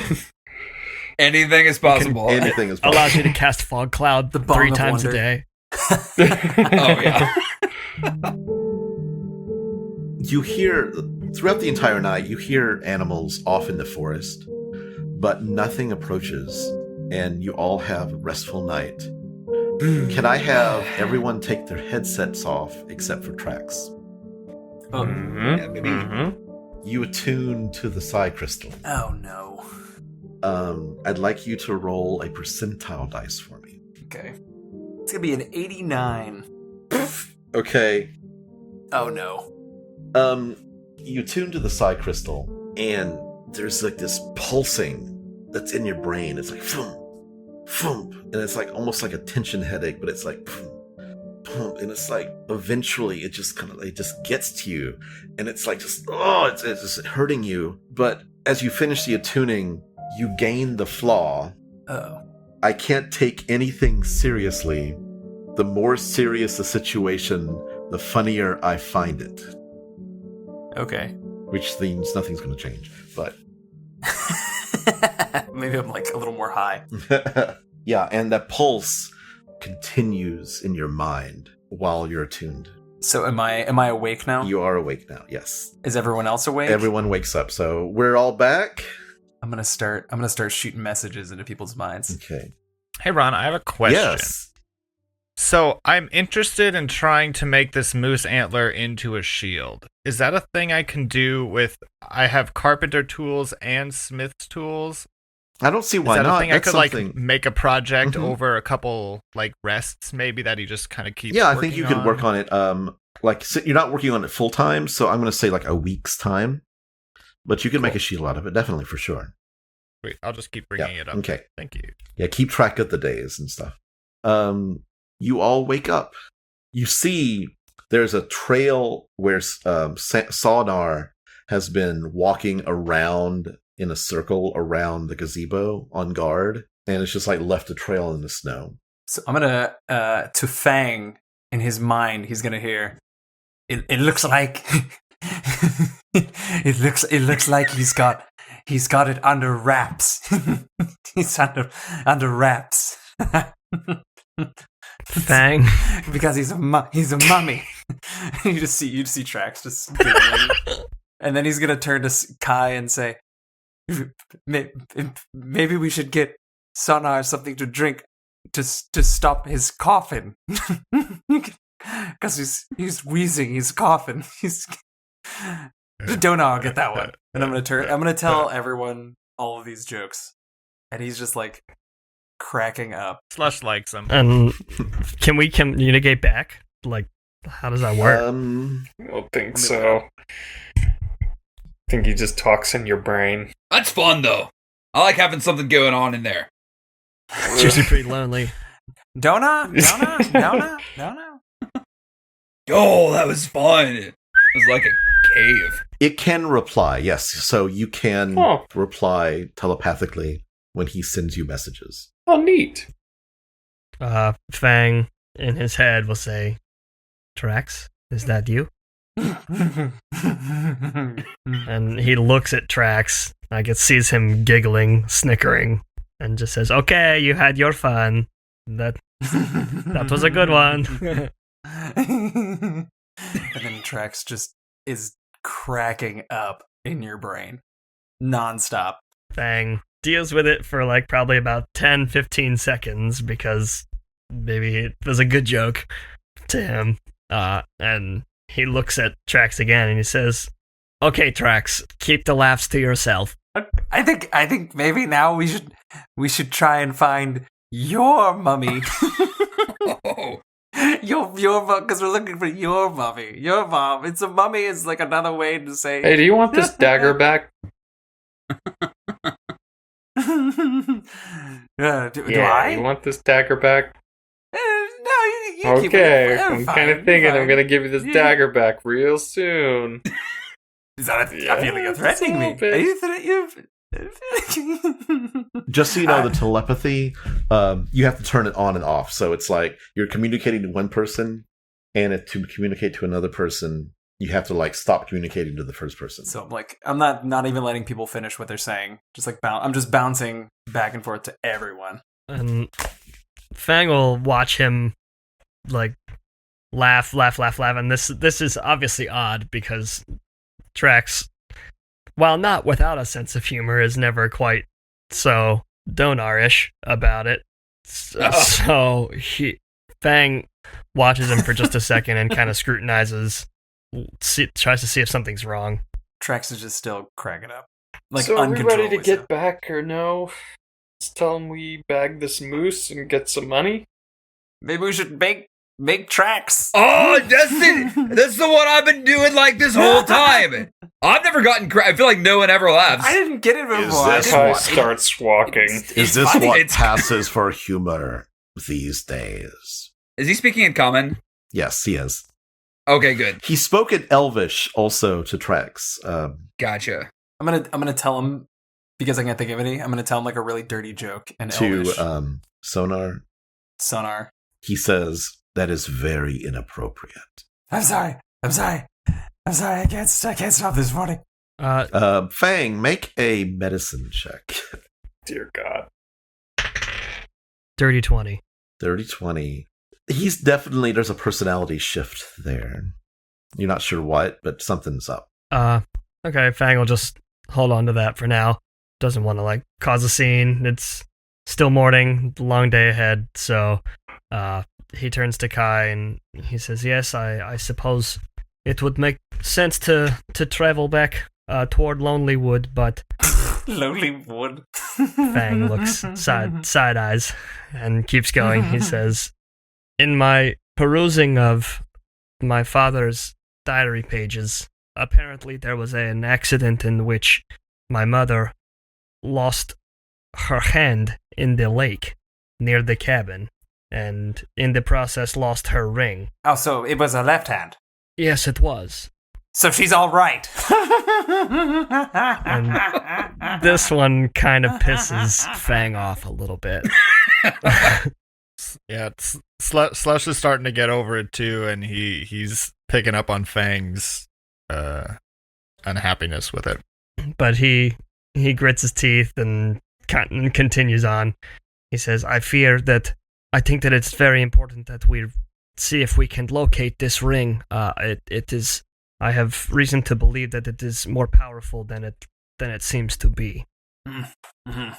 Anything is possible. Anything is possible. Allows you to cast fog cloud The bomb 3 of times wonder. a day. Oh yeah. You hear, throughout the entire night, you hear animals off in the forest, but nothing approaches, and you all have a restful night. Can I have everyone take their headsets off except for Trax? Oh, Yeah, maybe. You attune to the psi crystal. oh no. I'd like you to roll a percentile dice for me. Okay. It's gonna be an 89. Okay. Oh no. You tune to the psi crystal, and there's like this pulsing that's in your brain. It's like boom, boom, and it's like almost like a tension headache, but it's like boom, boom, and it's like eventually it just gets to you, and it's like it's just hurting you. But as you finish the attuning, you gain the flaw. Oh. I can't take anything seriously. The more serious the situation, the funnier I find it. Okay. Which means nothing's going to change. But Maybe I'm like a little more high. yeah, and that pulse continues in your mind while you're attuned. So am I awake now? You are awake now. Yes. Is everyone else awake? Everyone wakes up. So we're all back. I'm gonna start shooting messages into people's minds. Okay. Hey Ron, I have a question. Yes. So I'm interested in trying to make this moose antler into a shield. Is that a thing I can do with? I have carpenter tools and smith's tools. I don't see why Is that not. a thing I That's could like something. make a project Mhm. over a couple like rests, maybe that he just kind of keeps. Yeah, I think you working could work on it. You're not working on it full time, so I'm going to say like a week's time. But you can make a shield out of it, definitely for sure. Wait, I'll just keep bringing Yeah, it up. okay. Thank you. Yeah, keep track of the days and stuff. You all wake up. You see there's a trail where Sonar has been walking around in a circle around the gazebo on guard, and it's just like left a trail in the snow. So I'm gonna to Fang in his mind. He's gonna hear. It looks like. it looks like he's got it under wraps. He's under wraps. Fang. Because he's a mummy. you just see Trax just giggling. And then he's gonna turn to Kai and say, maybe we should get Sonar something to drink to stop his coughing. Because he's wheezing, he's coughing. Don't know, I'll get that one. And I'm gonna tell everyone all of these jokes. And he's just like cracking up. Slush likes him. And can we communicate back? Like, how does that work? I don't think so. I think he just talks in your brain. That's fun, though. I like having something going on in there. It's usually pretty lonely. Dona. Oh, that was fun. It was like a cave. It can reply, yes. So you can reply telepathically when he sends you messages. Oh, neat. Fang, in his head, will say, Trax, is that you? And he looks at Trax. It sees him giggling, snickering, and just says, okay, you had your fun. That was a good one. And then Trax just is cracking up in your brain. Nonstop. Fang deals with it for like probably about 10-15 seconds because maybe it was a good joke to him. And he looks at Trax again and he says, okay, Trax, keep the laughs to yourself. I think maybe now we should try and find your mummy. Oh, Your mum, because we're looking for your mummy. Your mom. It's a mummy is like another way to say. Hey, do you want this dagger back? Do I? You want this dagger back? No, you keep Okay, it. I'm Fine, kind of thinking fine. I'm gonna give you this dagger back real soon. Is that I feel like you're just a threatening me. little bit. Are you threatening? Just so you know, the telepathy, you have to turn it on and off. So it's like you're communicating to one person, and to communicate to another person, you have to like stop communicating to the first person. So I'm not even letting people finish what they're saying. Just like I'm just bouncing back and forth to everyone. And Fang will watch him like laugh, and this is obviously odd because Trax, while not without a sense of humor, is never quite so Donar-ish about it. So Fang watches him for just a second and kind of scrutinizes, tries to see if something's wrong. Trax is just still cracking up. Like So are we ready to uncontrollably get so. back or no? Let's tell him we bag this moose and get some money. Maybe we should make tracks. oh, that's it. That's the one I've been doing like this whole time. I've never gotten. I feel like no one ever laughs. I didn't get it before. Is I this didn't Kai want- starts walking. Is it's this funny. what It's- passes for humor these days? Is he speaking in common? Yes, he is. Okay, good. He spoke in Elvish also to Trex. Gotcha. I'm gonna tell him because I can't think of any. I'm gonna tell him like a really dirty joke in Elvish. To Sonar. Sonar. He says, that is very inappropriate. I'm sorry. I can't stop this morning. Fang, make a medicine check. Dear God. Dirty 20. 30-20. He's definitely, there's a personality shift there. You're not sure what, but something's up. Okay, Fang will just hold on to that for now. Doesn't want to like cause a scene. It's still morning, long day ahead, so he turns to Kai and he says, yes, I suppose it would make sent to travel back toward Lonelywood, but Lonelywood. Fang looks side eyes and keeps going. He says, "In my perusing of my father's diary pages, apparently there was an accident in which my mother lost her hand in the lake near the cabin, and in the process lost her ring." Oh, so it was a left hand. Yes, it was. So she's all right. And this one kind of pisses Fang off a little bit. Yeah, Slush is starting to get over it too, and he's picking up on Fang's unhappiness with it. But he grits his teeth and continues on. He says, I think that it's very important that we see if we can locate this ring. It is, I have reason to believe that it is more powerful than it seems to be. Mm-hmm.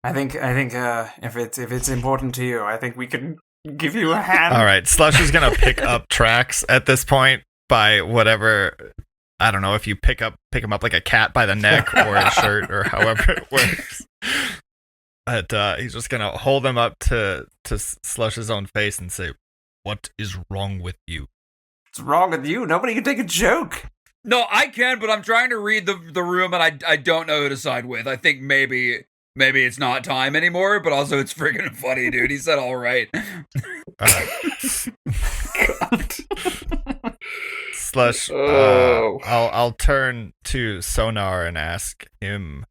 I think if it's important to you, I think we can give you a hand. All right, Slush is gonna pick up Trax at this point by whatever. I don't know if you pick him up like a cat by the neck or a shirt or however it works. But he's just gonna hold him up to Slush's own face and say, "What is wrong with you?" What's wrong with you? Nobody can take a joke. No, I can, but I'm trying to read the room, and I don't know who to side with. I think maybe it's not time anymore, but also it's freaking funny, dude. He said all right. Slush, I'll turn to Sonar and ask him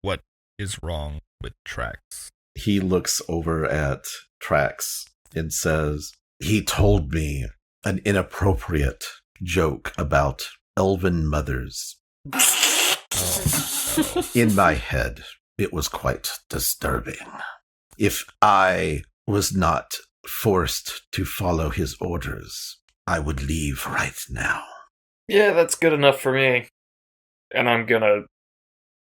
what is wrong with Trax. He looks over at Trax and says, he told me an inappropriate joke about elven mothers. In my head, it was quite disturbing. If I was not forced to follow his orders, I would leave right now. Yeah, that's good enough for me. And I'm gonna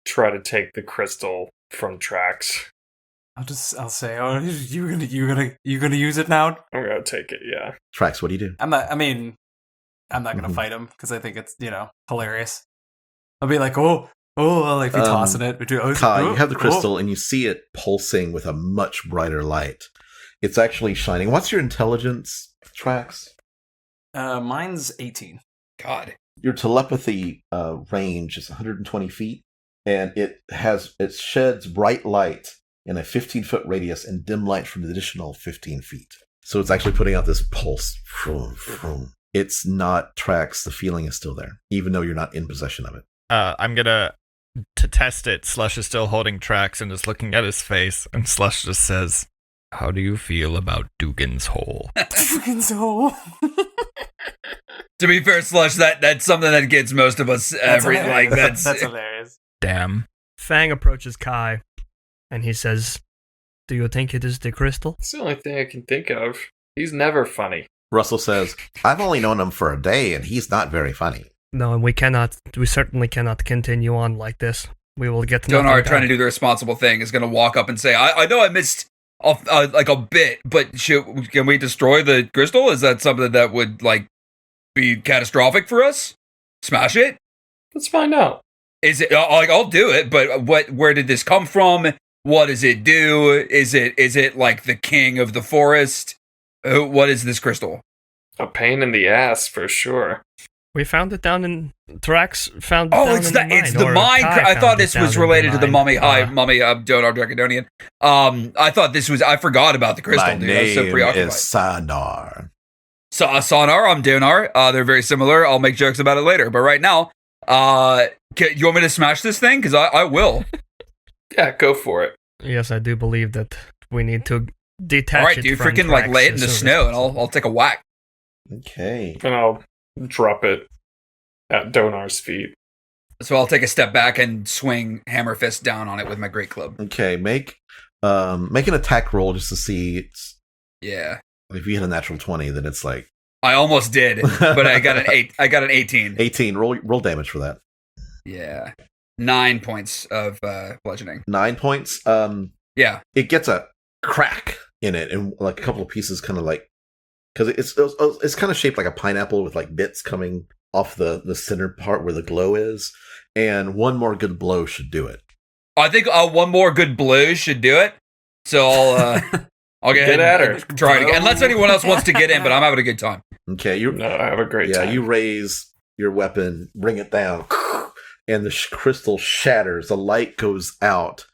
try to take the crystal from Trax. I'll say, oh, you gonna use it now? I'm gonna take it, yeah. Trax, what do you do? I'm not gonna fight him because I think it's, hilarious. I'll be like, I'll like be tossing it. Kai, you have the crystal and you see it pulsing with a much brighter light. It's actually shining. What's your intelligence, Trax? Mine's 18. God. Your telepathy range is 120 feet, and it sheds bright light in a 15-foot radius and dim light from an additional 15 feet. So it's actually putting out this pulse. Vroom, vroom. It's not Trax. The feeling is still there, even though you're not in possession of it. I'm gonna, to test it, Slush is still holding Trax and is looking at his face, and Slush just says, "How do you feel about Dugan's Hole?" Dugan's Hole. To be fair, Slush, that's something that gets most of us That's hilarious. Damn. Fang approaches Kai, and he says, "Do you think it is the crystal?" It's the only thing I can think of. He's never funny. Russell says, I've only known him for a day, and he's not very funny. No, and we certainly cannot continue on like this. We will get Donar, trying to do the responsible thing, is going to walk up and say, I know I missed like a bit, but can we destroy the crystal? Is that something that would be catastrophic for us? Smash it? Let's find out. Is it I'll do it, but where did this come from? What does it do? Is it like the king of the forest? What is this crystal? A pain in the ass for sure. We found it down in Trax. Found it down it's in the mine, it's the or mine. Kai I thought found this it was down in related to the mummy. mine. Mummy Donar Dracodonian. I thought this was. I forgot about the crystal. My dude. I was so name preoccupied. is Sanar. Sonar. I'm Donar. They're very similar. I'll make jokes about it later. But right now, you want me to smash this thing? Because I will. Yeah, go for it. Yes, I do believe that we need to detach All right, it dude. from Freaking Trax lay it in as the soon as snow, and possible. I'll take a whack. Okay. And I'll drop it at Donar's feet. So I'll take a step back and swing hammer fist down on it with my great club. Okay, make an attack roll just to see Yeah. if you hit a natural 20, then it's like I almost did, but I got an 8. I got an 18. 18. Roll damage for that. Yeah. 9 points of bludgeoning. 9 points. Yeah. It gets a crack in it, and like a couple of pieces kind of like, because it's kind of shaped like a pineapple with like bits coming off the center part where the glow is, and one more good blow should do it. I think one more good blow should do it. So I'll get at her. Try it again. Unless anyone else wants to get in, but I'm having a good time. Okay, No, I have a great time. Yeah, you raise your weapon, bring it down, and the crystal shatters. The light goes out.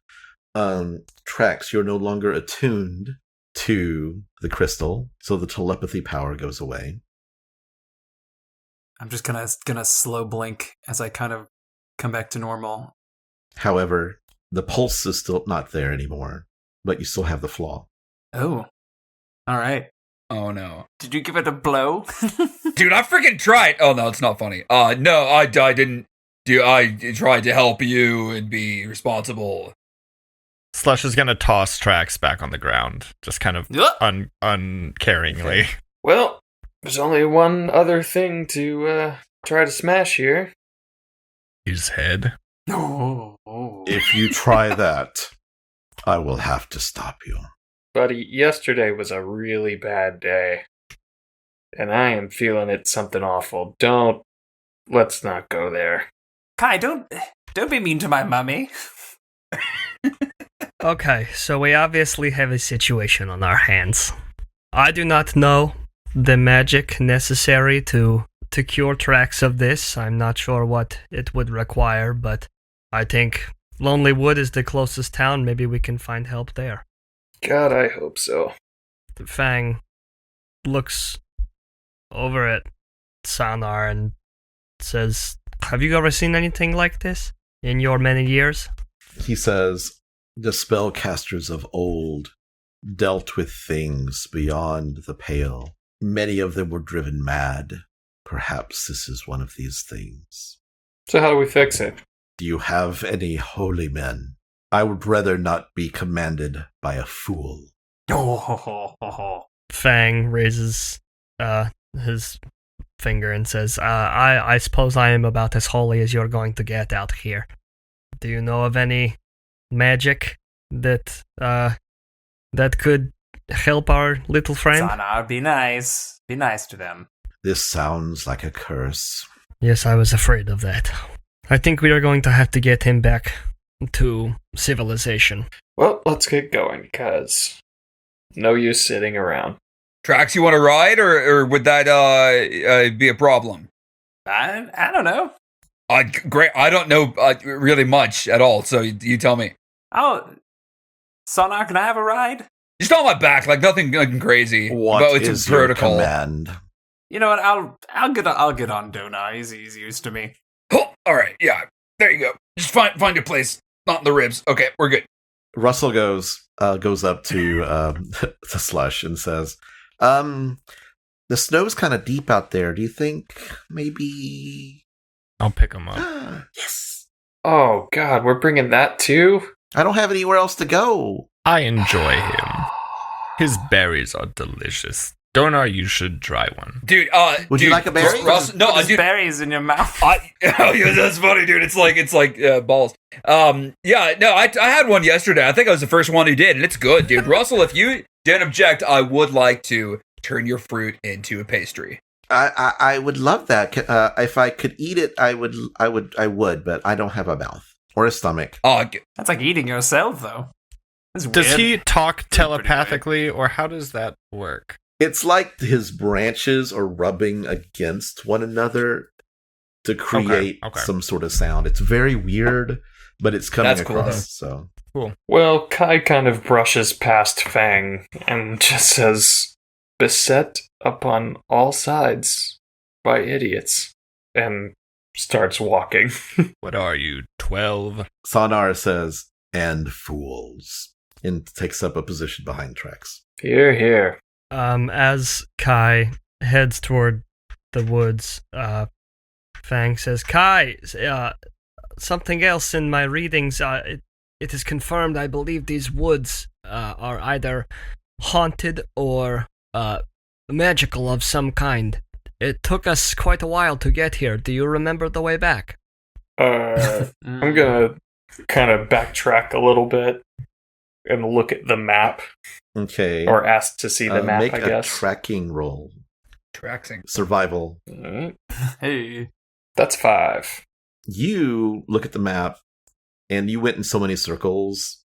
Trax, you're no longer attuned to the crystal, so the telepathy power goes away. I'm just gonna slow blink as I kind of come back to normal. However, the pulse is still not there anymore, but you still have the flaw. Oh, all right. Oh no, Did you give it a blow? dude! I freaking tried. Oh no, it's not funny. No, I didn't. I tried to help you and be responsible. Slush is gonna toss Trax back on the ground, just kind of uncaringly. Well, there's only one other thing to try to smash here. His head. No. If you try that, I will have to stop you. Buddy, yesterday was a really bad day. And I am feeling it something awful. Let's not go there. Kai, don't be mean to my mummy. Okay, so we obviously have a situation on our hands. I do not know the magic necessary to cure Trax of this. I'm not sure what it would require, but I think Lonelywood is the closest town. Maybe we can find help there. God, I hope so. Fang looks over at Sonar and says, "Have you ever seen anything like this in your many years?" He says, the spellcasters of old dealt with things beyond the pale. Many of them were driven mad. Perhaps this is one of these things. So how do we fix it? Do you have any holy men? I would rather not be commanded by a fool. Fang raises his finger and says, I suppose I am about as holy as you're going to get out here. Do you know of any magic that could help our little friend? Sana, be nice. Be nice to them. This sounds like a curse. Yes, I was afraid of that. I think we are going to have to get him back to civilization. Well, let's get going, cuz no use sitting around. Trax, you want to ride, or would that be a problem? I don't know. Great. I don't know really much at all, so you tell me. Oh, Sonar, can I have a ride? Just on my back, like nothing crazy. What but it's is a your protocol. command? You know what? I'll get on Donar. He's used to me. Oh, all right, yeah. There you go. Just find your place, not in the ribs. Okay, we're good. Russell goes up to to Slush and says, "The snow's kind of deep out there. Do you think maybe?" I'll pick him up. Yes. Oh God, we're bringing that too? I don't have anywhere else to go. I enjoy him. His berries are delicious. Donar, you should try one. Dude, Would you like a berry? No, There's dude. berries in your mouth. Oh yeah, that's funny, dude. It's like balls. Yeah, no, I had one yesterday. I think I was the first one who did, and it's good, dude. Russell, if you didn't object, I would like to turn your fruit into a pastry. I would love that. If I could eat it, I would, but I don't have a mouth or a stomach. That's like eating yourself, though. That's Does weird. he talk pretty telepathically, or how does that work? It's like his branches are rubbing against one another to create Okay. some sort of sound. It's very weird, but it's coming That's cool, across. So Well, Kai kind of brushes past Fang and just says, "Beset upon all sides by idiots," and starts walking. What are you, 12? Sonar says, "And fools," and takes up a position behind Trax. Here, here. As Kai heads toward the woods, Fang says, "Kai, something else in my readings. It is confirmed. I believe these woods are either haunted or magical of some kind. It took us quite a while to get here. Do you remember the way back?" I'm gonna kind of backtrack a little bit and look at the map, Okay. or ask to see the map, make I a guess. tracking roll. Traxing. Survival. Alright. Hey. That's 5. You look at the map, and you went in so many circles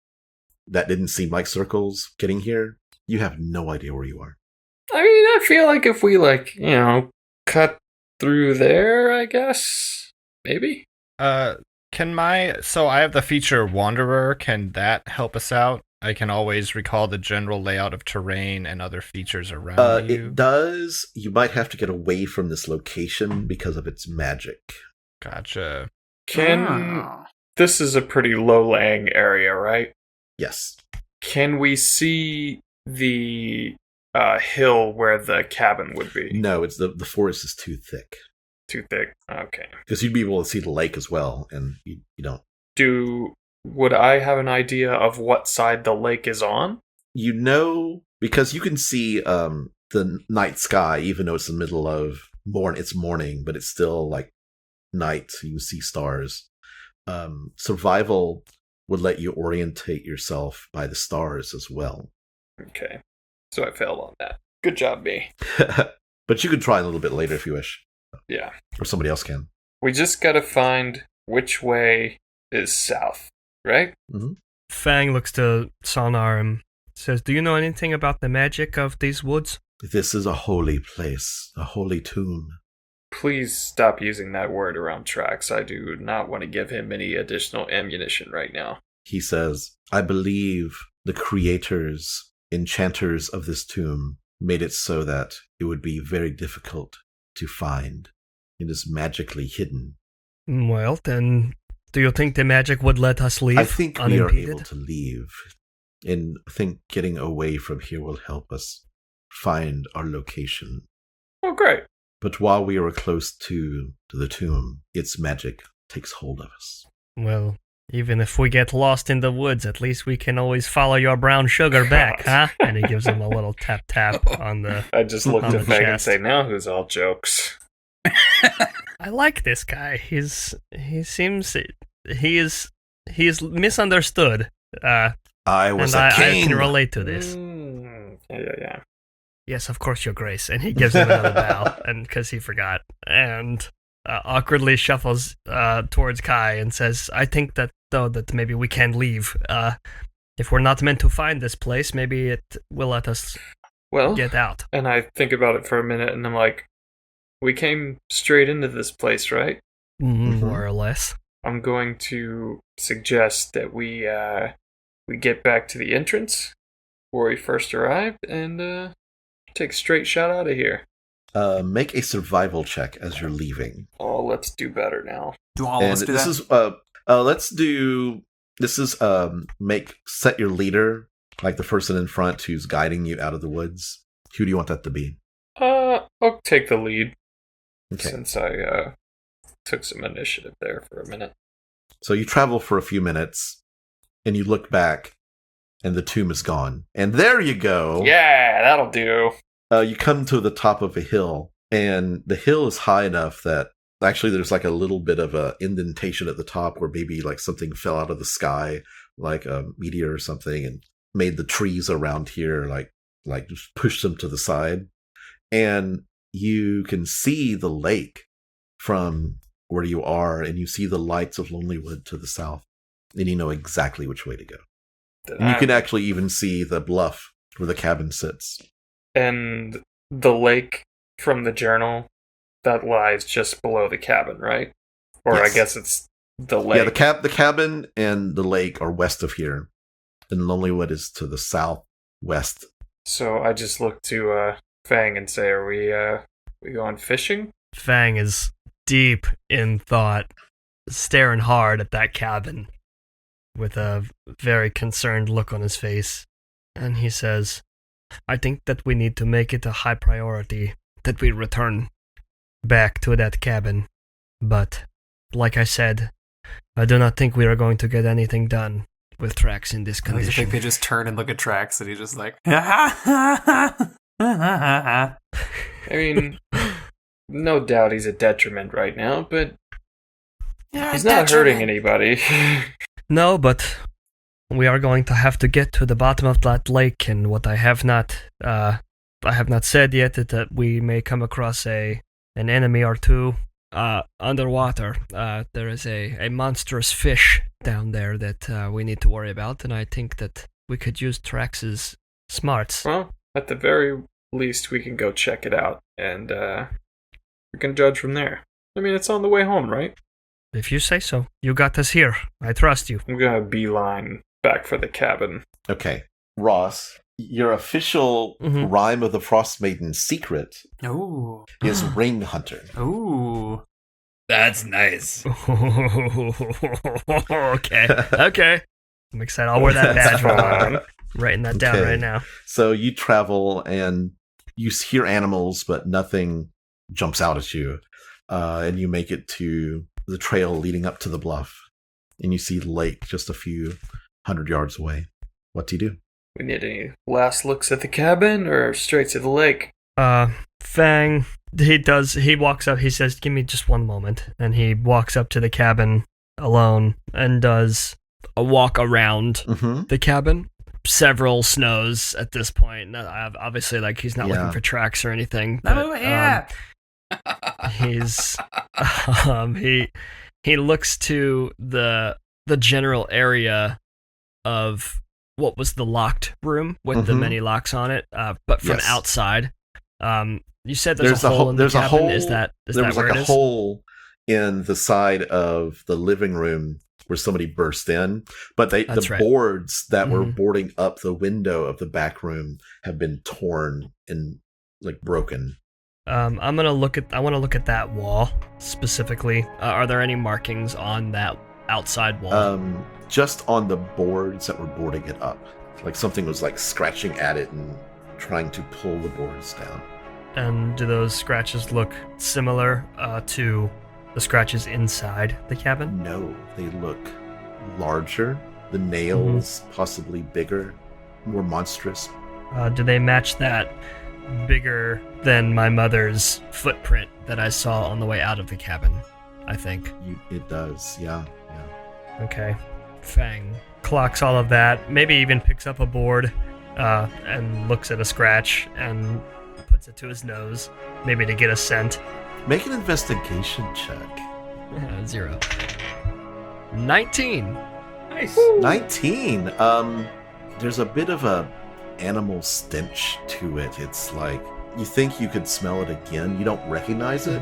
that didn't seem like circles getting here. You have no idea where you are. I mean, I feel like if we, cut through there, I guess? Maybe? So I have the feature Wanderer. Can that help us out? I can always recall the general layout of terrain and other features around you. It does. You might have to get away from this location because of its magic. Gotcha. This is a pretty low-lying area, right? Yes. Can we see the hill where the cabin would be? No, it's the forest is too thick. Too thick? Okay. Because you'd be able to see the lake as well, and you don't. Would I have an idea of what side the lake is on? You know, because you can see the night sky, even though it's the middle of it's morning, but it's still like night. You can see stars. Survival would let you orientate yourself by the stars as well. Okay. So I failed on that. Good job, me. But you could try a little bit later if you wish. Yeah. Or somebody else can. We just gotta find which way is south, right? Mm-hmm. Fang looks to Sonar and says, "Do you know anything about the magic of these woods?" This is a holy place, a holy tomb. Please stop using that word around Trax. I do not want to give him any additional ammunition right now. He says, I believe the creators, enchanters of this tomb made it so that it would be very difficult to find. It is magically hidden. Well, then, do you think the magic would let us leave I think we unimpeded? are able to leave. And I think getting away from here will help us find our location. Oh, great. But while we are close to the tomb, its magic takes hold of us. Well, even if we get lost in the woods, at least we can always follow your brown sugar back, huh? And he gives him a little tap on the... I just looked on at the Meg and chest. say, now who's all jokes? I like this guy. He's misunderstood. I was and a I king! can relate to this. Yeah. Yes, of course, Your Grace. And he gives him another bow, and because he forgot, and awkwardly shuffles towards Kai and says, "I think that maybe we can leave. If we're not meant to find this place, maybe it will let us get out." And I think about it for a minute, and I'm like, we came straight into this place, right? More or less. I'm going to suggest that we get back to the entrance where we first arrived and take a straight shot out of here. Make a survival check as you're leaving. Oh, let's do better now. Do all of us do this that? Set your leader, like the person in front who's guiding you out of the woods. Who do you want that to be? I'll take the lead. Okay. Since I took some initiative there for a minute. So you travel for a few minutes, and you look back, and the tomb is gone. And there you go! Yeah, that'll do. You come to the top of a hill, and the hill is high enough that actually there's like a little bit of a indentation at the top where maybe like something fell out of the sky, like a meteor or something, and made the trees around here like just push them to the side. And you can see the lake from where you are, and you see the lights of Lonelywood to the south, and you know exactly which way to go. And you can actually even see the bluff where the cabin sits. And the lake from the journal, that lies just below the cabin, right? Or Yes. I guess it's the lake. Yeah, the cabin and the lake are west of here, and Lonelywood is to the southwest. So I just look to Fang and say, are we going fishing? Fang is deep in thought, staring hard at that cabin with a very concerned look on his face. And he says, "I think that we need to make it a high priority that we return back to that cabin. But, like I said, I do not think we are going to get anything done with Trax in this I think condition." they just turn and look at Trax, and he's just like, I mean, no doubt he's a detriment right now, but he's not hurting anybody. No, but we are going to have to get to the bottom of that lake, and what I have not I have not said yet that we may come across an enemy or two underwater. There is a monstrous fish down there that we need to worry about, and I think that we could use Trax's smarts. Well, at the very least, we can go check it out, and we can judge from there. I mean, it's on the way home, right? If you say so. You got us here. I trust you. I'm gonna beeline back for the cabin. Okay. Ross, your official Rime of the Frostmaiden secret Ooh. is Ring Hunter. Ooh. That's nice. Okay. I'm excited. I'll wear that badge. Fine. Writing that down Okay. right now. So you travel and you hear animals, but nothing jumps out at you. And you make it to the trail leading up to the bluff. And you see the lake just a few 100 yards away. What do you do? We need any last looks at the cabin or straight to the lake? Fang, he walks up, he says, give me just one moment. And he walks up to the cabin alone and does a walk around the cabin. Several snows at this point. Obviously, like, he's not looking for tracks or anything. But, he's he looks to the general area of what was the locked room with the many locks on it, but from outside. You said there's a hole in the cabin. Is that there was where like it a is? hole in the side of the living room where somebody burst in, but That's right. boards that were boarding up the window of the back room have been torn and like broken. I want to look at that wall specifically. Are there any markings on that outside wall? Just on the boards that were boarding it up, like something was like scratching at it and trying to pull the boards down. And do those scratches look similar to the scratches inside the cabin? No, they look larger. The nails possibly bigger, more monstrous. Do they match that bigger than my mother's footprint that I saw on the way out of the cabin? I think. It does, yeah. Okay. Fang clocks all of that, maybe even picks up a board and looks at a scratch and puts it to his nose, maybe to get a scent. Make an investigation check. 0. 19. Nice. 19. There's a bit of a animal stench to it. It's like you think you could smell it again. You don't recognize it,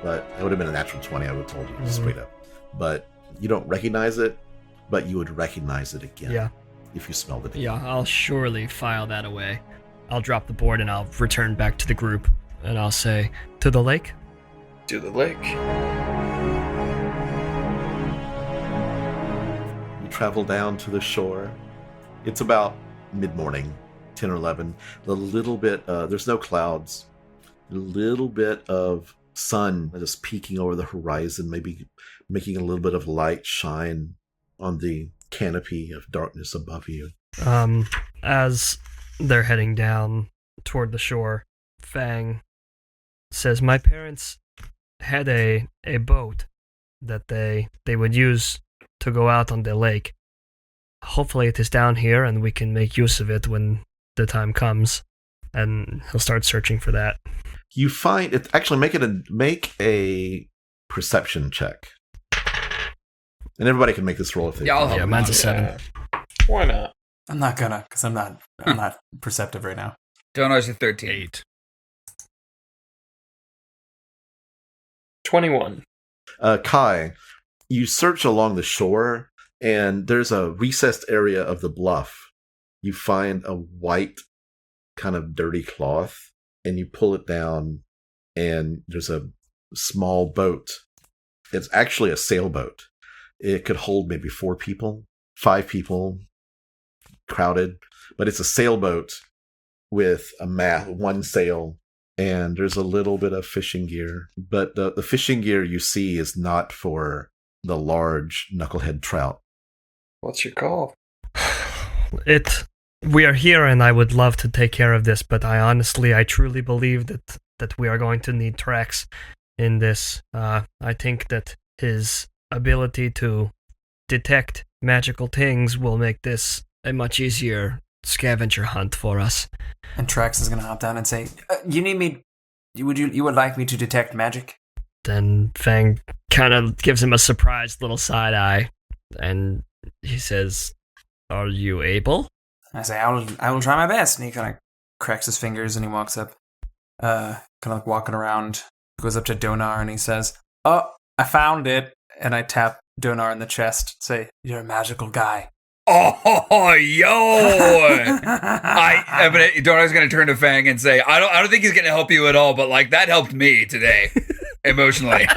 but it would have been a natural 20. I would have told you straight up. But you don't recognize it, but you would recognize it again if you smelled it again. Yeah, I'll surely file that away. I'll drop the board and I'll return back to the group and I'll say, to the lake? To the lake. You travel down to the shore. It's about mid-morning, 10 or 11. A little bit, there's no clouds. A little bit of sun just peeking over the horizon, maybe making a little bit of light shine on the canopy of darkness above you. As they're heading down toward the shore, Fang says, my parents had a boat that they would use to go out on the lake. Hopefully it is down here and we can make use of it when the time comes. And he'll start searching for that. You find it. Actually, make a perception check, and everybody can make this roll if they. Yeah, I'll want. help Yeah, him mine's out. a 7. Why not? I'm not gonna, because I'm not perceptive right now. Donar's a 13. 8. 21. Kai, you search along the shore, and there's a recessed area of the bluff. You find a white, kind of dirty cloth, and you pull it down, and there's a small boat. It's actually a sailboat. It could hold maybe 4 people, 5 people, crowded, but it's a sailboat with a one sail, and there's a little bit of fishing gear. But the fishing gear you see is not for the large knucklehead trout. What's your call? We are here and I would love to take care of this, but I truly believe that we are going to need Trax in this. I think that his ability to detect magical things will make this a much easier scavenger hunt for us. And Trax is gonna hop down and say, "You need me? You would like me to detect magic?" Then Fang kind of gives him a surprised little side eye, and he says, "Are you able?" I say, I will try my best. And he kind of cracks his fingers and he walks up, kind of like walking around, goes up to Donar and he says, "Oh, I found it." And I tap Donar in the chest, say, "You're a magical guy." Oh, yo! Donar's gonna turn to Fang and say, I don't think he's gonna help you at all, but like that helped me today, emotionally.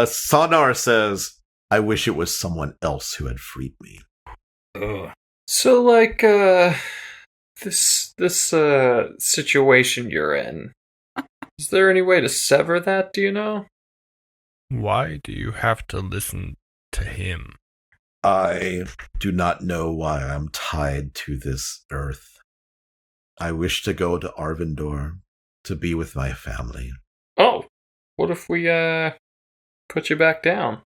Sonar says, "I wish it was someone else who had freed me." Ugh. So, like, this situation you're in, is there any way to sever that, do you know? Why do you have to listen to him? I do not know why I'm tied to this earth. I wish to go to Arvindor to be with my family. Oh, what if we, put you back down?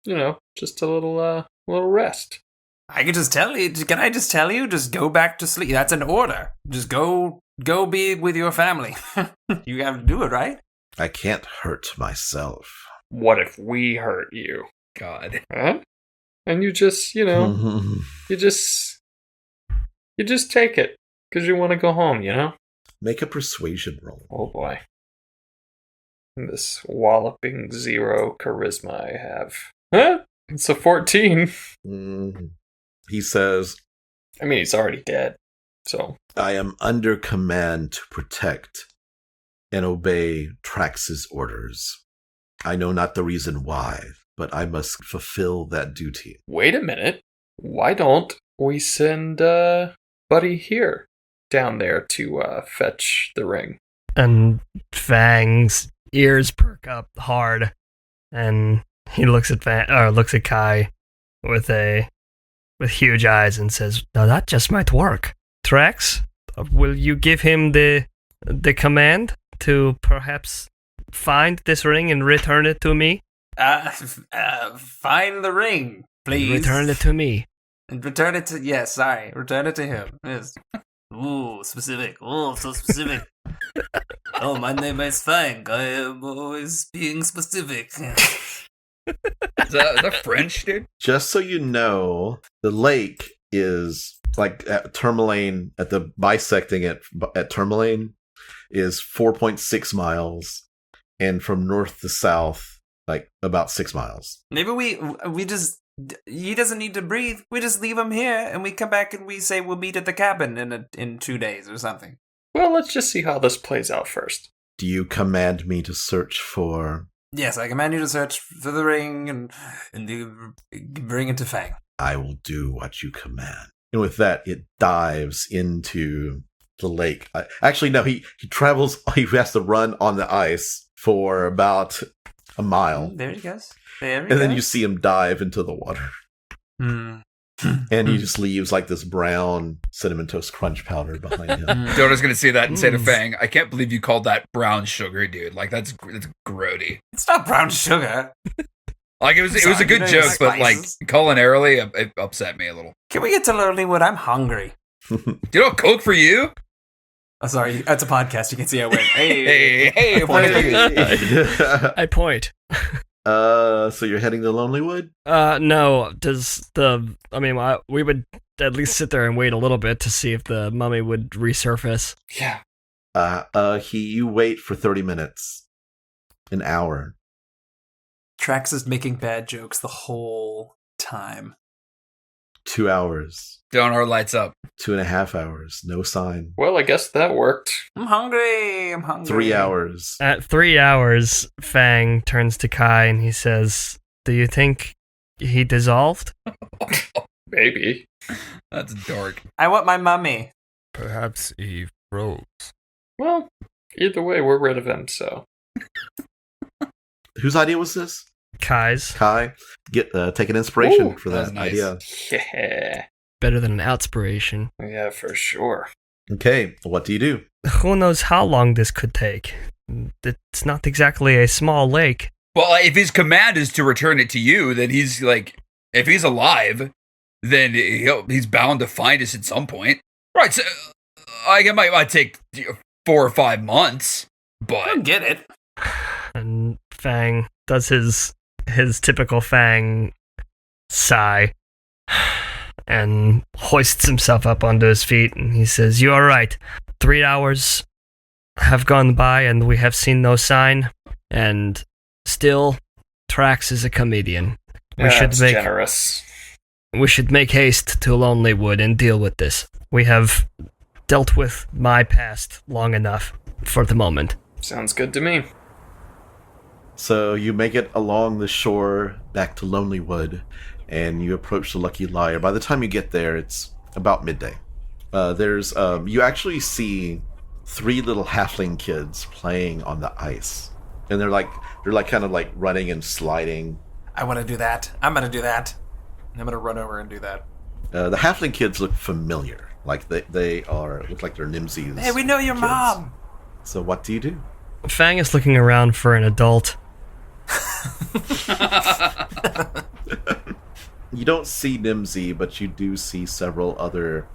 You know, just a little rest. I could just tell you. Can I just tell you? Just go back to sleep. That's an order. Just go be with your family. You have to do it, right? I can't hurt myself. What if we hurt you? God. Huh? And you just, you know, you just take it because you want to go home, you know? Make a persuasion roll. Oh boy. This walloping 0 charisma I have. Huh? It's a 14. He says, I mean, he's already dead, so. "I am under command to protect and obey Trax's orders. I know not the reason why, but I must fulfill that duty." Wait a minute. Why don't we send Buddy here down there to fetch the ring? And Fang's ears perk up hard, and he looks at Kai with huge eyes and says, "Now that just might work. Trax, will you give him the command to perhaps find this ring and return it to me?" Find the ring, please. Return it to me. Return it to, yes, sorry. Return it to him. Yes. Ooh, specific. Oh, so specific. Oh, my name is Fang. I am always being specific. Is that French, dude? Just so you know, the lake is like at Tourmaline, at the bisecting at Tourmaline is 4.6 miles, and from north to south, like about 6 miles. Maybe we just, he doesn't need to breathe. We just leave him here, and we come back and we say we'll meet at the cabin in 2 days or something. Well, let's just see how this plays out first. Do you command me to search for... Yes, I command you to search for the ring and bring it to Fang. I will do what you command. And with that, it dives into the lake. Actually, no, he travels, he has to run on the ice for about a mile. There he goes. And then you see him dive into the water. And he just leaves like this brown Cinnamon Toast Crunch powder behind him. Donna's gonna see that and say to Fang, "I can't believe you called that brown sugar, dude. Like that's grody." It's not brown sugar. Like it was a good joke, but like culinarily, it upset me a little. Can we get to Lonelywood? I'm hungry. Do you know Coke for you? Oh, sorry, that's a podcast. You can see I went. Hey! I point. So you're heading to Lonelywood? No. We would at least sit there and wait a little bit to see if the mummy would resurface. Yeah. You wait for 30 minutes, an hour. Trax is making bad jokes the whole time. 2 hours. Donar lights up. 2.5 hours. No sign. Well, I guess that worked. I'm hungry. 3 hours. At 3 hours, Fang turns to Kai and he says, "Do you think he dissolved?" Maybe. That's dark. I want my mummy. Perhaps he froze. Well, either way, we're rid of him, so. Whose idea was this? Kai's. Kai, take an inspiration for that nice. idea. Yeah. Better than an outspiration. Yeah, for sure. Okay, what do you do? Who knows how long this could take? It's not exactly a small lake. Well, if his command is to return it to you, then he's like, if he's alive, then he's bound to find us at some point. Right, so it might take 4 or 5 months, but I'll get it. And Fang does his typical Fang sigh and hoists himself up onto his feet, and he says, "You are right. 3 hours have gone by, and we have seen no sign, and still, Trax is a comedian. That's generous. We should make haste to Lonelywood and deal with this. We have dealt with my past long enough for the moment." Sounds good to me. So you make it along the shore back to Lonelywood, and you approach the Lucky Liar. By the time you get there, it's about midday. You actually see 3 little halfling kids playing on the ice, and they're kind of like running and sliding. I want to do that. I'm going to do that. And I'm going to run over and do that. The halfling kids look familiar, like they look like they're Nimsi's. Hey, we know your kids. mom. So what do you do? Fang is looking around for an adult. You don't see Nimsy, but you do see several other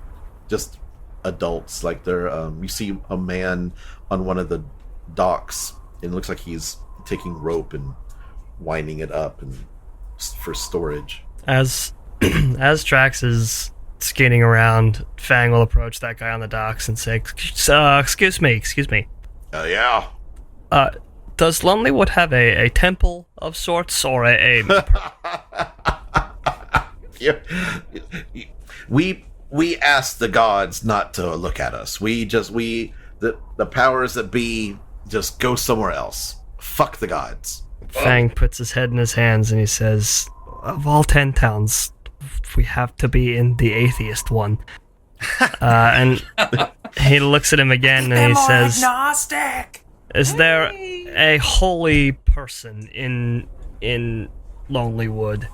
just adults. Like you see a man on one of the docks, and it looks like he's taking rope and winding it up and for storage. As Trax is skating around, Fang will approach that guy on the docks and say, excuse me. Yeah. Does Lonelywood have a temple of sorts, or a Yeah. We asked the gods not to look at us. The powers that be just go somewhere else. Fuck the gods. Fang puts his head in his hands and he says, "Of all 10 towns, we have to be in the atheist one." And he looks at him again and he says, agnostic. "Is there a holy person in Lonelywood?"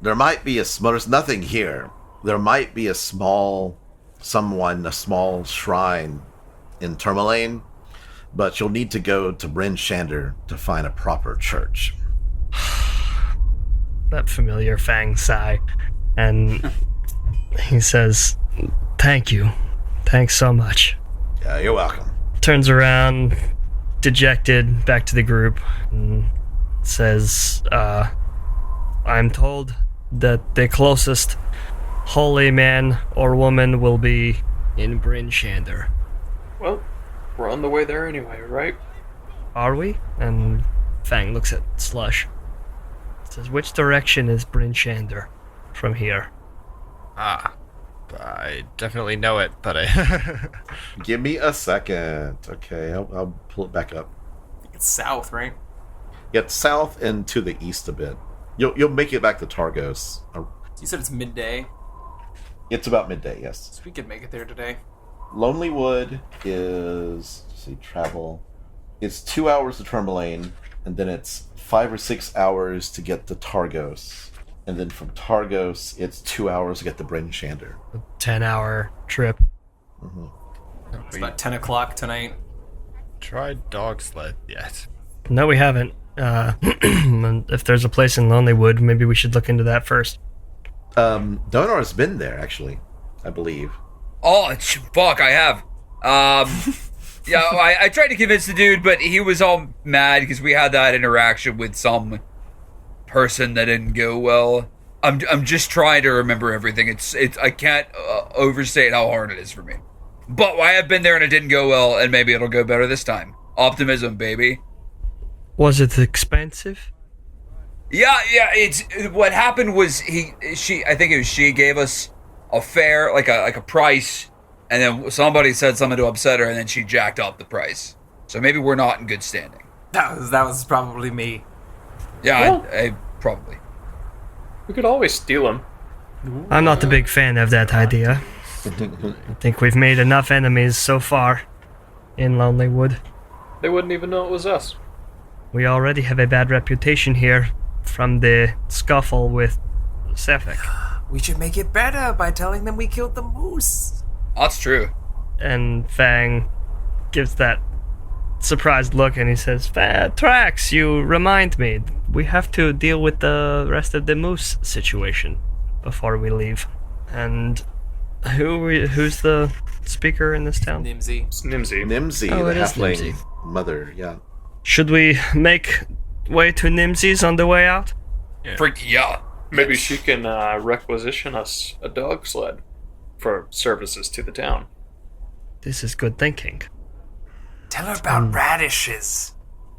There might be there's nothing here. There might be a small shrine in Tourmaline, but you'll need to go to Bryn Shander to find a proper church. That familiar Fang sigh, and he says, "Thank you. Thanks so much." Yeah, you're welcome. Turns around, dejected, back to the group, and says, "I'm told that the closest holy man or woman will be in Bryn Shander." Well, we're on the way there anyway, right? "Are we?" And Fang looks at Slush. Says, "Which direction is Bryn Shander from here?" I definitely know it, but I... Give me a second. Okay, I'll pull it back up. It's south, right? It's south and to the east a bit. You'll make it back to Targos. You said it's midday, It's about midday, yes. so we could make it there today. Lonelywood is, travel. It's 2 hours to Tourmaline, and then it's 5 or 6 hours to get to Targos. And then from Targos, it's 2 hours to get to Bryn Shander. 10-hour trip. Mm-hmm. It's about 10 o'clock tonight. Tried dog sled yet? No, we haven't. And if there's a place in Lonelywood, maybe we should look into that first. Donar's been there, actually, I believe. Oh, fuck, I have. Yeah, I tried to convince the dude, but he was all mad because we had that interaction with some person that didn't go well. I'm just trying to remember everything. It's I can't overstate how hard it is for me. But I have been there and it didn't go well, and maybe it'll go better this time. Optimism, baby. Was it expensive? Yeah. It's what happened was she gave us a fare, like a price, and then somebody said something to upset her, and then she jacked up the price. So maybe we're not in good standing. That was probably me. Yeah, Well- I probably. We could always steal them. I'm not a big fan of that idea. I think we've made enough enemies so far in Lonelywood. They wouldn't even know it was us. We already have a bad reputation here from the scuffle with Sefik. We should make it better by telling them we killed the moose. That's true. And Fang gives that surprised look and he says, Trax, you remind me. We have to deal with the rest of the moose situation. before we leave. And who's the speaker in this town? Nimsy. It's Nimsy. Nimsy, Oh, the it is halfling Nimsy. mother, yeah. Should we make way to Nimsy's on the way out? Freak yeah. Maybe she can requisition us a dog sled for services to the town. This is good thinking. Tell her about radishes.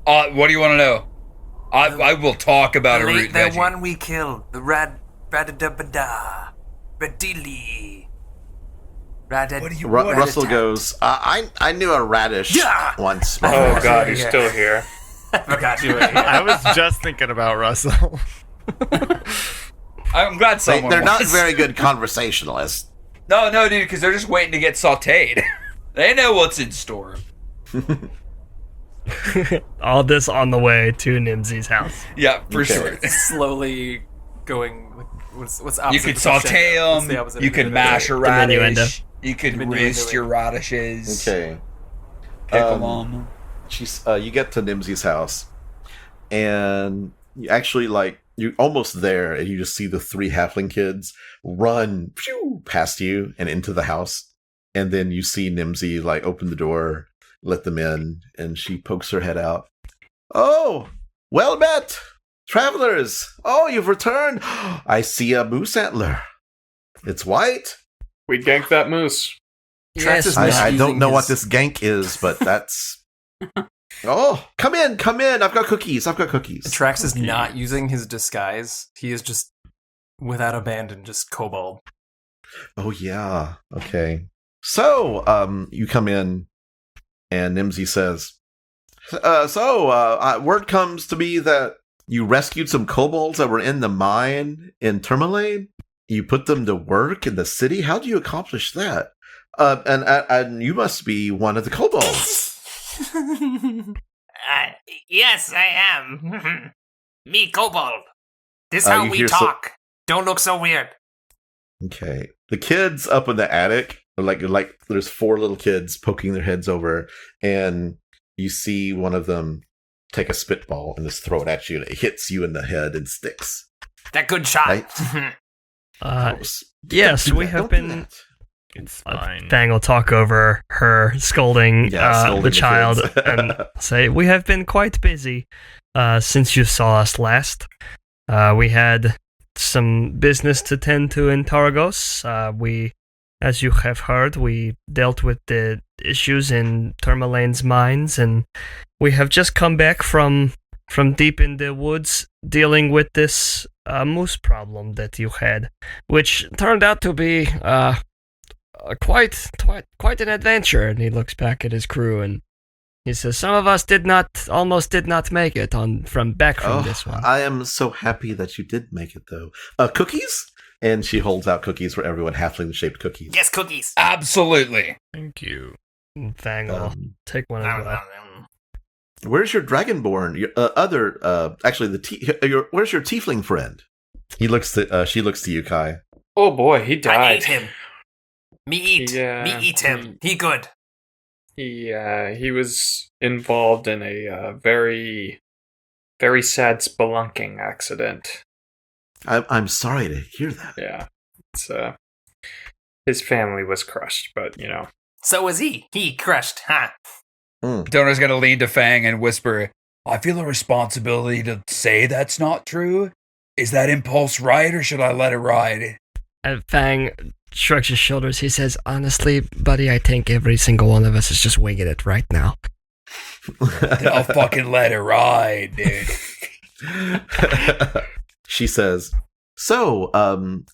What do you want to know? I will talk about a root The veggie. one we killed. The radadabada. Radili. What do you Russell goes, I knew a radish Yeah! once. Oh god, he's still here. Forgot you were here. I was just thinking about Russell. I'm glad someone They're not was. very good conversationalists. No, dude, because they're just waiting to get sautéed. They know what's in store. All this on the way to Nimsy's house. Yeah, for Okay. sure. Slowly going. What's opposite? You could of What's the saute opposite them. You of could innuendo? mash a Diminuendo. radish. You could Diminuendo. roast your radishes. Okay. Pickle them. You get to Nimsy's house, and you actually, you're almost there, and you just see the 3 halfling kids run past you and into the house. And then you see Nimsy, open the door, let them in, and she pokes her head out. Oh, well met, travelers. Oh, you've returned. I see a moose antler. It's white. We ganked that moose. Trax is I don't misusing know what his- this gank is, but that's... Oh, come in. I've got cookies. Trax is not using his disguise. He is just, without abandon, just kobold. Oh, yeah. Okay. So, you come in, and Nimsy says, word comes to me that you rescued some kobolds that were in the mine in Tourmaline. You put them to work in the city. How do you accomplish that? And you must be one of the kobolds. Yes, I am. Me, kobold. This how you we hear talk. Don't look so weird. Okay. The kids up in the attic, like there's 4 little kids poking their heads over, and you see one of them take a spitball and just throw it at you, and it hits you in the head and sticks. That good shot. Right? Yes, we have been. that. It's fine. Fang will talk over her, scolding, Scolding the child, kids. and say, "We have been quite busy since you saw us last. We had some business to tend to in Targos. As you have heard, we dealt with the issues in Tourmaline's mines, and we have just come back from deep in the woods dealing with this moose problem that you had, which turned out to be quite an adventure." And he looks back at his crew and he says, "Some of us almost did not make it from this one." I am so happy that you did make it, though. Cookies? And she holds out cookies for everyone, halfling-shaped cookies. Yes, cookies. Absolutely. Thank you. And Fang will take one as well. Where's your dragonborn? Your where's your tiefling friend? She looks to you, Kai. Oh boy, he I died. ate him. Me eat. Me eat him. He good. He was involved in a very, very sad spelunking accident. I'm sorry to hear that. Yeah, it's his family was crushed, but So was he. He crushed, huh? Donor's gonna lean to Fang and whisper, "I feel a responsibility to say that's not true. Is that impulse right, or should I let it ride?" And Fang shrugs his shoulders. He says, "Honestly, buddy, I think every single one of us is just winging it right now." Then I'll fucking let it ride, dude. She says, so,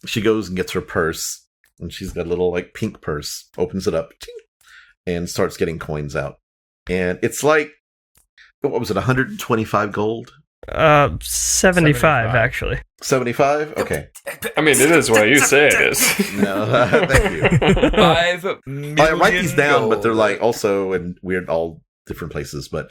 she goes and gets her purse, and she's got a little, pink purse, opens it up, and starts getting coins out. And it's what was it, 125 gold? 75, actually. 75? Okay. I mean, it is what you say it is. No, thank you. 5 million I write these down, gold. but they're, also in weird, all different places. But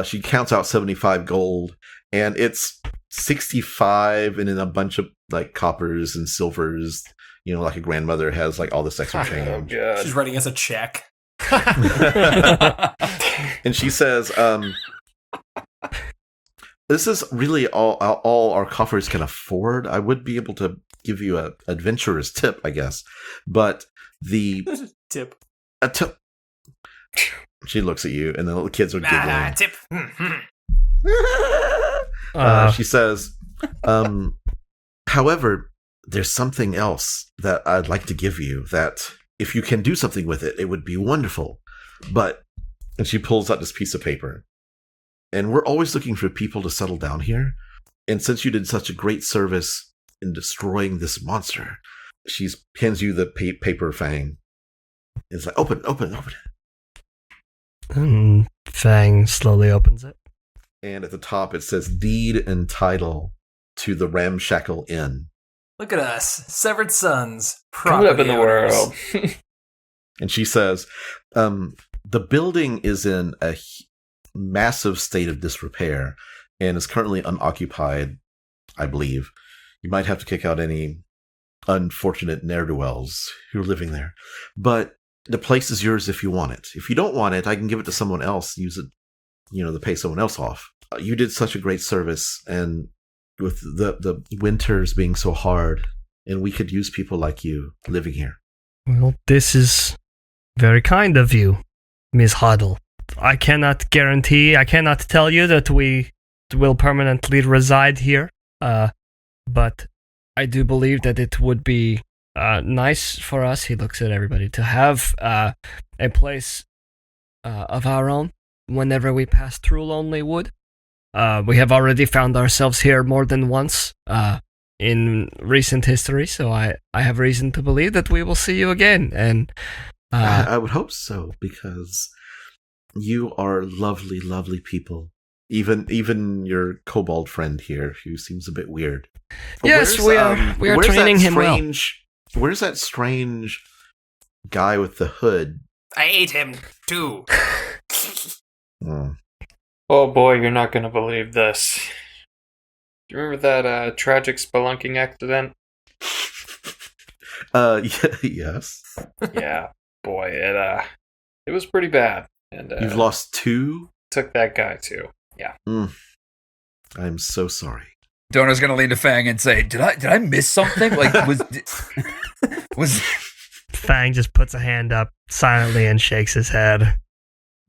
she counts out 75 gold, and it's 65 and then a bunch of, coppers and silvers, like a grandmother has, all this extra Oh change. god. She's writing us a check. And she says, this is really all our coffers can afford. I would be able to give you a adventurer's tip, I guess. But the Tip. a tip. She looks at you, and the little kids are giggling. Tip. She says, however, there's something else that I'd like to give you that if you can do something with it, it would be wonderful. And she pulls out this piece of paper. And we're always looking for people to settle down here. And since you did such a great service in destroying this monster, she hands you the paper, Fang. It's like, open it. And Fang slowly opens it. And at the top, it says deed and title to the Ramshackle Inn. Look at us, severed sons. Good up in the property owners. world. And she says, the building is in a massive state of disrepair and is currently unoccupied, I believe. You might have to kick out any unfortunate ne'er-do-wells who are living there. But the place is yours if you want it. If you don't want it, I can give it to someone else, use it, to pay someone else off. You did such a great service, and with the winters being so hard, and we could use people like you living here. Well, this is very kind of you, Miss Huddle. I cannot tell you that we will permanently reside here, but I do believe that it would be nice for us, he looks at everybody, to have a place of our own whenever we pass through Lonelywood. We have already found ourselves here more than once in recent history, so I have reason to believe that we will see you again. And I would hope so, because you are lovely, lovely people. Even your kobold friend here, who seems a bit weird. Yes, we are training him well. Where's that strange guy with the hood? I ate him too. Oh boy, you're not gonna believe this. Do you remember that tragic spelunking accident? Yes. Yeah, boy, it was pretty bad. And you've lost 2? Took that guy too. Yeah. I'm so sorry. Donna's gonna lean to Fang and say, "Did I miss something? Like was Fang just puts a hand up silently and shakes his head.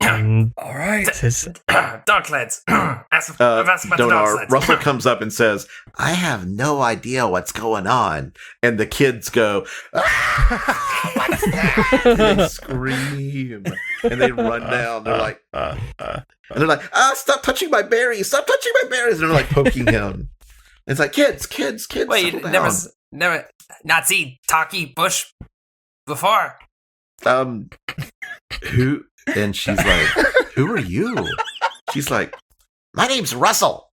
All right. Dogsleds. Ask about the Donar, dogsleds. Russell comes up and says, I have no idea what's going on. And the kids go, ah, what's that? And they scream. And they run down. They're like, stop touching my berries. Stop touching my berries. And they're like poking him. It's like, kids. Wait, you never not see Taki Bush before? Who? And she's like, who are you? She's like, my name's Russell.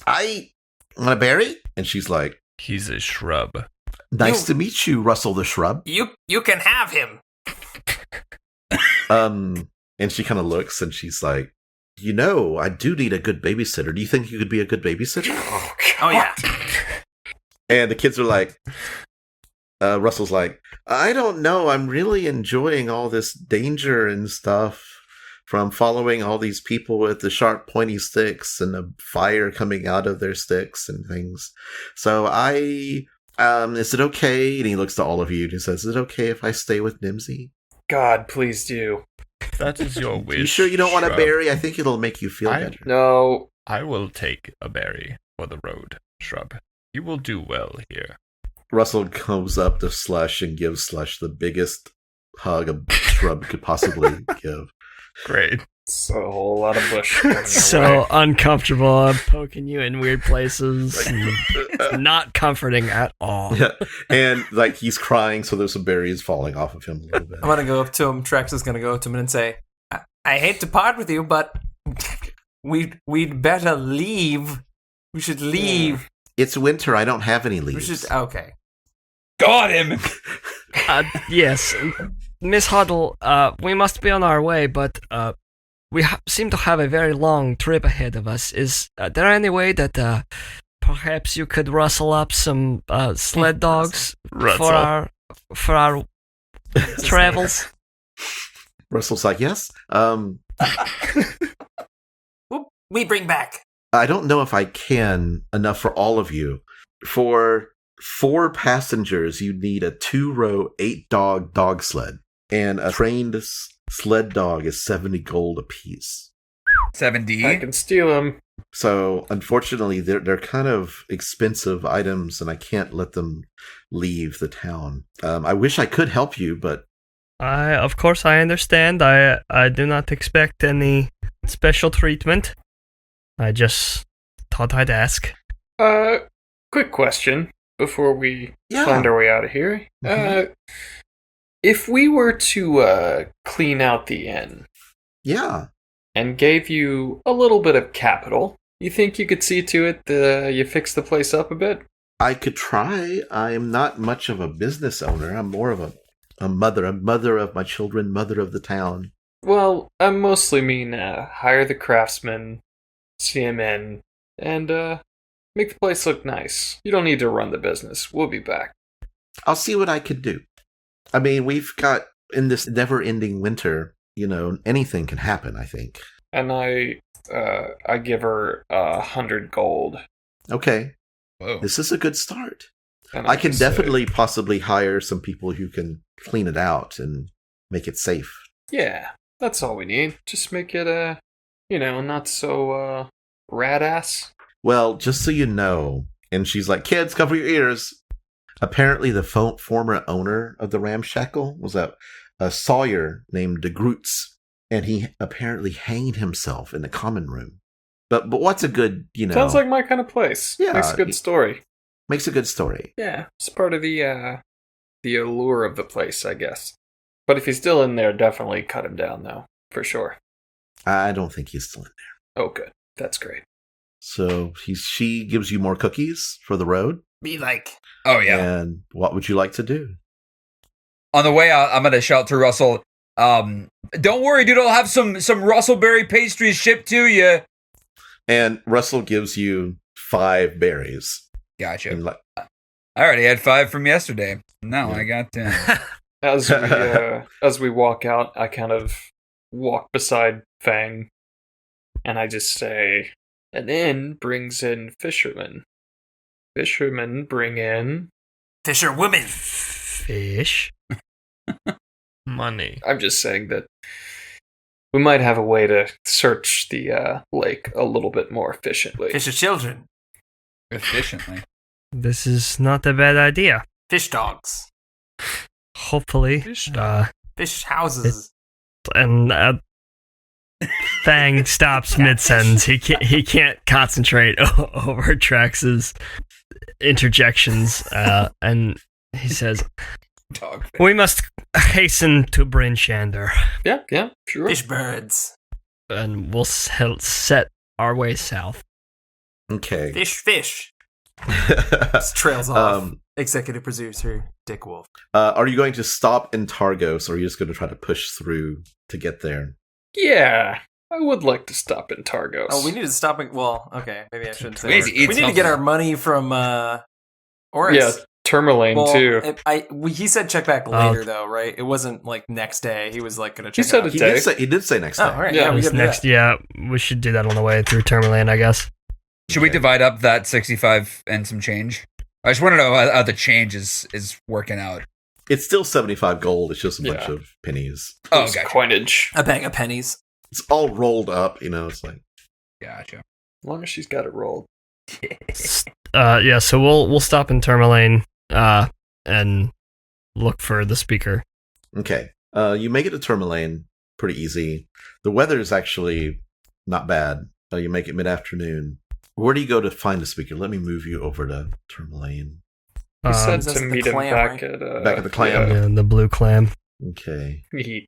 I want a berry? And she's like, he's a shrub. Nice to meet you, Russell the shrub. You can have him. And she kind of looks and she's like, I do need a good babysitter. Do you think you could be a good babysitter? Oh yeah. And the kids are like, Russell's like, I don't know. I'm really enjoying all this danger and stuff from following all these people with the sharp, pointy sticks and the fire coming out of their sticks and things. So is it okay? And he looks to all of you and he says, is it okay if I stay with Nimsy? God, please do. That is your wish. You sure you don't want a shrub. berry? I think it'll make you feel better. No. I will take a berry for the road, shrub. You will do well here. Russell goes up to Slush and gives Slush the biggest hug a shrub could possibly give. Great. It's a whole lot of bush. coming So your way. uncomfortable. I'm poking you in weird places. Not comforting at all. Yeah. And like he's crying, so there's some berries falling off of him a little bit. I'm gonna go up to him. Trex is gonna go up to him and say, I hate to part with you, but we'd better leave. We should leave. It's winter. I don't have any We leaves. should okay. Got him? Yes, Miss Huddle, we must be on our way, but we seem to have a very long trip ahead of us. Is there any way that perhaps you could rustle up some sled dogs for our travels? Russell's like, yes. We bring back. I don't know if I can enough for all of you. For 4 passengers, you need a 2-row, 8-dog sled. And a trained sled dog is 70 gold apiece. 7D. I can steal them. So, unfortunately, they're kind of expensive items, and I can't let them leave the town. I wish I could help you, but... Of course, I understand. I do not expect any special treatment. I just thought I'd ask. Quick question before we find our way out of here. If we were to clean out the inn... Yeah. And gave you a little bit of capital, you think you could see to it you fix the place up a bit? I could try. I am not much of a business owner. I'm more of a mother of my children, mother of the town. Well, I mostly mean hire the craftsman, see him in, and make the place look nice. You don't need to run the business. We'll be back. I'll see what I could do. I mean, we've got, in this never-ending winter, anything can happen, I think. And I give her 100 gold. Okay. Whoa. This is a good start. And I can just definitely possibly hire some people who can clean it out and make it safe. Yeah, that's all we need. Just make it, not so rad-ass. Well, just so you know, and she's like, kids, cover your ears. Apparently the former owner of the Ramshackle was a sawyer named de Groots, and he apparently hanged himself in the common room. But what's a good, Sounds like my kind of place. Yeah, Makes a good story. Makes a good story. Yeah, it's part of the allure of the place, I guess. But if he's still in there, definitely cut him down, though, for sure. I don't think he's still in there. Oh, good. That's great. So she gives you more cookies for the road. Be like, Oh, yeah. And what would you like to do? On the way out, I'm going to shout to Russell, don't worry, dude, I'll have some Russellberry pastries shipped to you. And Russell gives you 5 berries. Gotcha. And I already had 5 from yesterday. No, I got 10. As we walk out, I kind of walk beside Fang, and I just say, an inn brings in fishermen. Fishermen bring in... Fisher women. Fish. Money. I'm just saying that we might have a way to search the lake a little bit more efficiently. Fisher children. Efficiently. This is not a bad idea. Fish dogs. Hopefully. Fish houses. And Fang stops mid-sentence. He can't concentrate over Trax's interjections, and he says, Dog. "We must hasten to Bryn Shander, Yeah, sure. Fish birds. and we'll set our way south." Okay. Fish. Just trails off. Um, Executive producer, Dick Wolf. Are you going to stop in Targos, or are you just going to try to push through to get there? Yeah, I would like to stop in Targos. Oh, we need to stop. Well, okay, maybe I shouldn't say. We need to eat we need to get something. our money from Oris. Yeah, Tourmaline, well, too. He said check back later, though, right? It wasn't like next day. He was like going to check. He said it it out. He did say next Oh, time. all right. Yeah, Yeah, we This can do next, that. yeah, we should do that on the way through Tourmaline, I guess. Should we divide up that 65 and some change? I just want to know how the change is working out. It's still 75 gold. It's just a bunch Yeah. of pennies. Oh, It's gotcha. coinage. A bag of pennies. It's all rolled up, it's like... Gotcha. As long as she's got it rolled. Yeah, so we'll stop in Tourmaline, and look for the speaker. Okay. You make it to Tourmaline pretty easy. The weather is actually not bad. You make it mid-afternoon. Where do you go to find the speaker? Let me move you over to Tourmaline. He said that's to the meet him clam, back right? at... Back at the clam. Yeah, the blue clam. Okay. He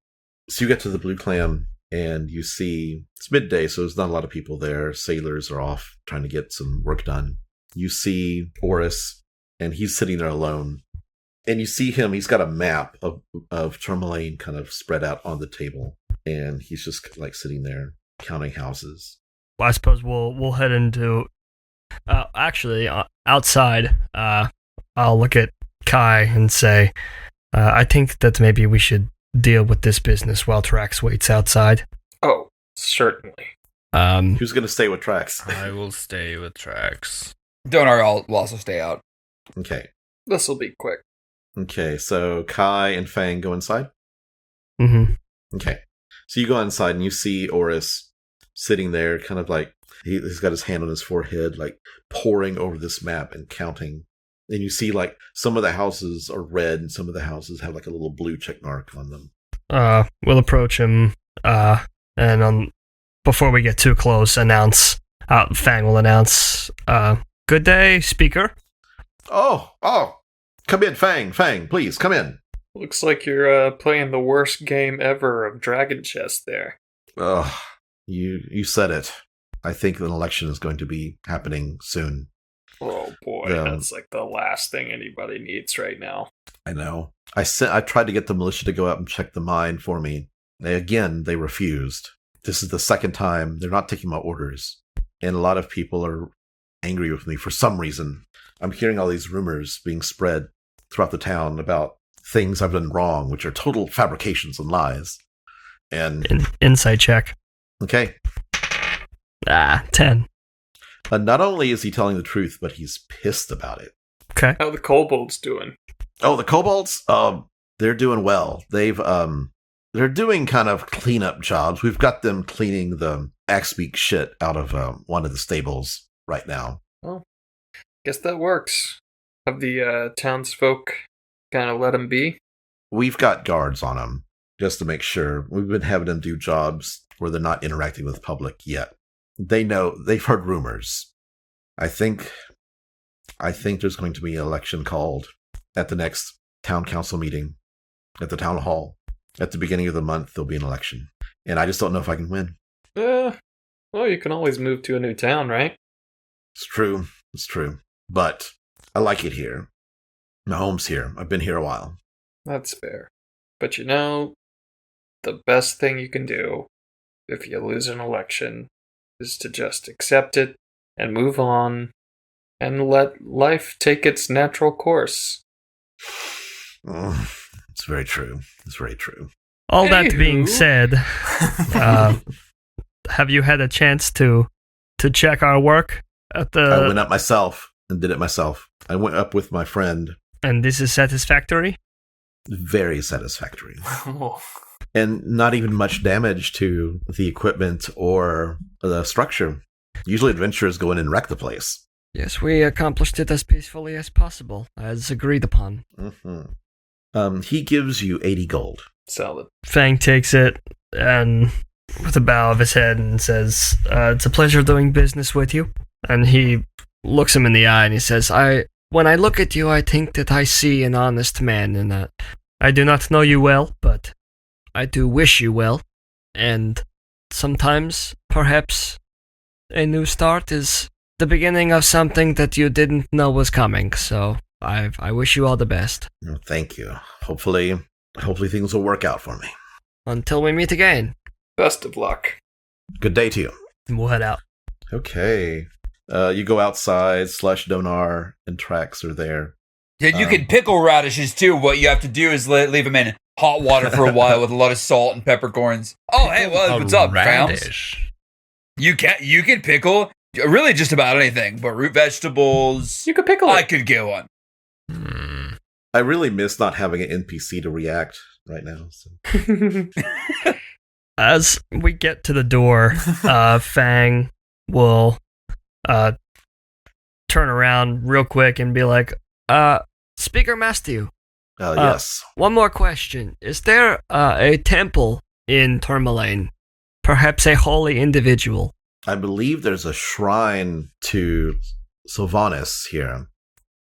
So you get to the Blue Clam, and you see it's midday, so there's not a lot of people there. Sailors are off trying to get some work done. You see Oris, and he's sitting there alone. And you see him, he's got a map of Tourmaline kind of spread out on the table. And he's just like sitting there counting houses. I suppose we'll head into. Actually, outside, I'll look at Kai and say, I think that maybe we should deal with this business while Trax waits outside. Oh, certainly. Who's going to stay with Trax? I will stay with Trax. Donar will also stay out. Okay. This will be quick. Okay, so Kai and Fang go inside? Mm-hmm. Okay. So you go inside and you see Oris sitting there, kind of like, he's got his hand on his forehead, like poring over this map and counting. And you see, like, some of the houses are red and some of the houses have, like, a little blue check mark on them. We'll approach him, and before we get too close, Fang will announce, good day, speaker. Oh, come in, Fang, please, come in. Looks like you're playing the worst game ever of Dragon Chess there. Ugh, you said it. I think an election is going to be happening soon. Oh boy, that's like the last thing anybody needs right now. I know. I tried to get the militia to go out and check the mine for me. They refused. This is the second time. They're not taking my orders. And a lot of people are angry with me for some reason. I'm hearing all these rumors being spread throughout the town about things I've done wrong, which are total fabrications and lies. And Insight check. Okay. 10. Not only is he telling the truth, but he's pissed about it. Okay. How the kobolds doing? Oh, the kobolds? They're doing well. They're doing kind of cleanup jobs. We've got them cleaning the Axbeak shit out of one of the stables right now. Well, guess that works. Have the townsfolk kind of let them be? We've got guards on them, just to make sure. We've been having them do jobs where they're not interacting with the public yet. They know, they've heard rumors. I think there's going to be an election called at the next town council meeting, at the town hall. At the beginning of the month, there'll be an election. And I just don't know if I can win. Well, you can always move to a new town, right? It's true. But I like it here. My home's here. I've been here a while. That's fair. But the best thing you can do if you lose an election is to just accept it and move on and let life take its natural course. It's very true. All that being said, have you had a chance to check our work at the... I went up myself and did it myself. I went up with my friend. And this is satisfactory? Very satisfactory. Oh. And not even much damage to the equipment or the structure. Usually adventurers go in and wreck the place. Yes, we accomplished it as peacefully as possible, as agreed upon. Mm-hmm. He gives you 80 gold. Solid. Fang takes it and with a bow of his head and says, it's a pleasure doing business with you. And he looks him in the eye and he says, when I look at you, I think that I see an honest man in that. I do not know you well, but I do wish you well. And sometimes, perhaps, a new start is the beginning of something that you didn't know was coming. So I wish you all the best. Thank you. Hopefully things will work out for me. Until we meet again. Best of luck. Good day to you. And we'll head out. Okay. You go outside. Donar and Trax are there. Yeah, you can pickle radishes too. What you have to do is leave them in hot water for a while with a lot of salt and peppercorns. Oh, hey, what's up, fams? You can pickle really just about anything, but root vegetables. You could pickle it. I could get one. I really miss not having an NPC to react right now. So. As we get to the door, Fang will turn around real quick and be like, Speaker Matthew. Yes. One more question. Is there a temple in Tourmaline? Perhaps a holy individual? I believe there's a shrine to Sylvanas here,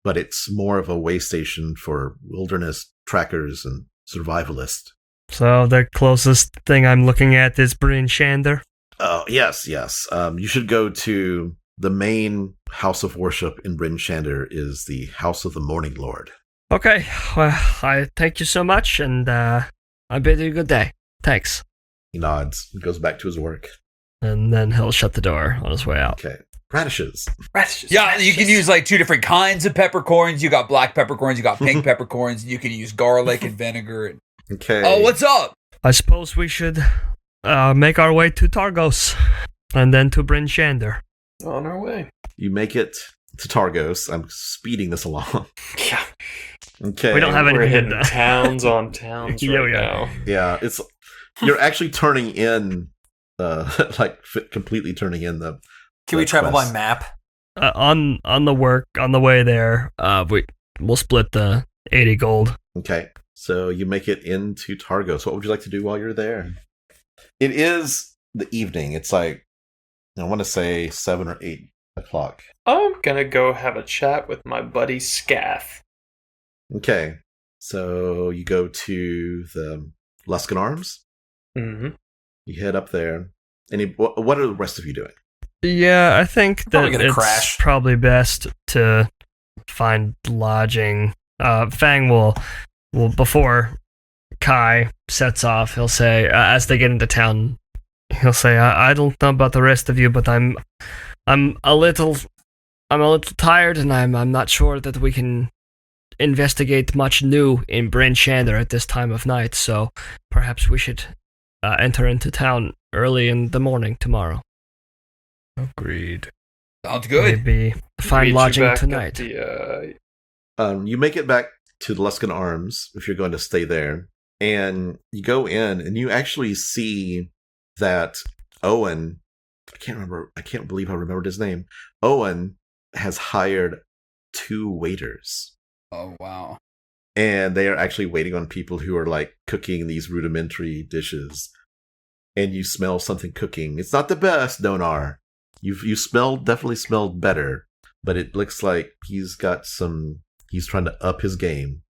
but it's more of a way station for wilderness trackers and survivalists. So the closest thing I'm looking at is Bryn Shander? Oh, yes. You should go to the main house of worship in Bryn Shander is the House of the Morning Lord. Okay, well, I thank you so much, and I bid you a good day. Thanks. He nods and goes back to his work. And then he'll shut the door on his way out. Okay. Radishes. Yeah, you can use like 2 different kinds of peppercorns. You got black peppercorns, you got pink peppercorns, and you can use garlic and vinegar. Okay. Oh, what's up? I suppose we should make our way to Targos, and then to Bryn Shander. On our way. You make it to Targos. I'm speeding this along. Yeah, Okay. We don't have we're anything hitting though. towns on towns Yeah, right we are. now. Yeah, you're actually turning in, completely turning in the. Can we the travel by quest. map? On the way there, we'll split the 80 gold. Okay, so you make it into Targos. What would you like to do while you're there? It is the evening. It's like, I want to say 7 or 8 o'clock. I'm gonna go have a chat with my buddy Scath. Okay, so you go to the Luskan Arms. Mm-hmm. You head up there. What are the rest of you doing? Yeah, I think that Probably gonna it's crash. probably best to find lodging. Fang will before Kai sets off, he'll say, as they get into town, he'll say, I don't know about the rest of you, but I'm a little tired, and I'm not sure that we can investigate much new in Bryn Shander at this time of night, so perhaps we should enter into town early in the morning tomorrow. Agreed. Sounds good. Maybe find Meet you lodging back at tonight. You make it back to the Luskan Arms if you're going to stay there, and you go in, and you actually see that Owen. I can't believe I remembered his name. Owen has hired 2 waiters, Oh wow. and they are actually waiting on people who are like cooking these rudimentary dishes. And you smell something cooking. It's not the best, Donar. You definitely smelled better, but it looks like he's trying to up his game.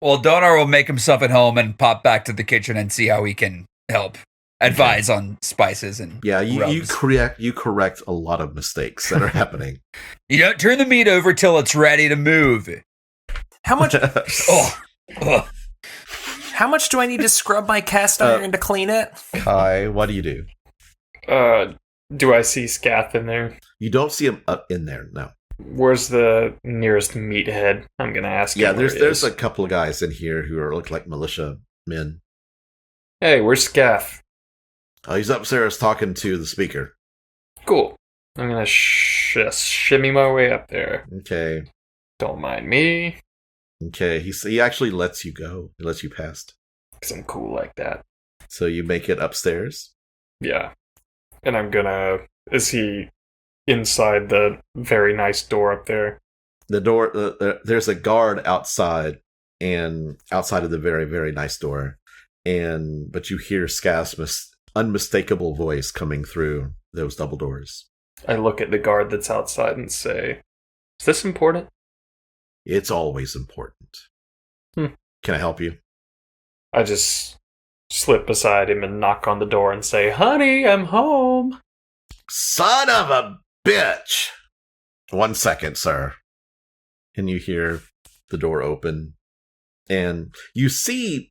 Well, Donar will make himself at home and pop back to the kitchen and see how he can help advise on spices and Yeah, you rubs. correct a lot of mistakes that are happening. You don't turn the meat over till it's ready to move. How much? Oh, How much do I need to scrub my cast iron to clean it? Kai, what do you do? Do I see Scath in there? You don't see him up in there, no. Where's the nearest meathead? I'm gonna ask Yeah, him where there's he a is. couple of guys in here who look like militia men. Hey, where's Scath? He's upstairs talking to the speaker. Cool. I'm gonna just shimmy my way up there. Okay. Don't mind me, Okay, he actually lets you go. He lets you past. because I'm cool like that. So you make it upstairs. Yeah. And I'm gonna... Is he inside the very nice door up there? The door, there's a guard outside, and outside of the very, very nice door. But you hear Scath's unmistakable voice coming through those double doors. I look at the guard that's outside and say, is this important? It's always important. Hmm. Can I help you? I just slip beside him and knock on the door and say, honey, I'm home. Son of a bitch! 1 second, sir. And you hear the door open. And you see,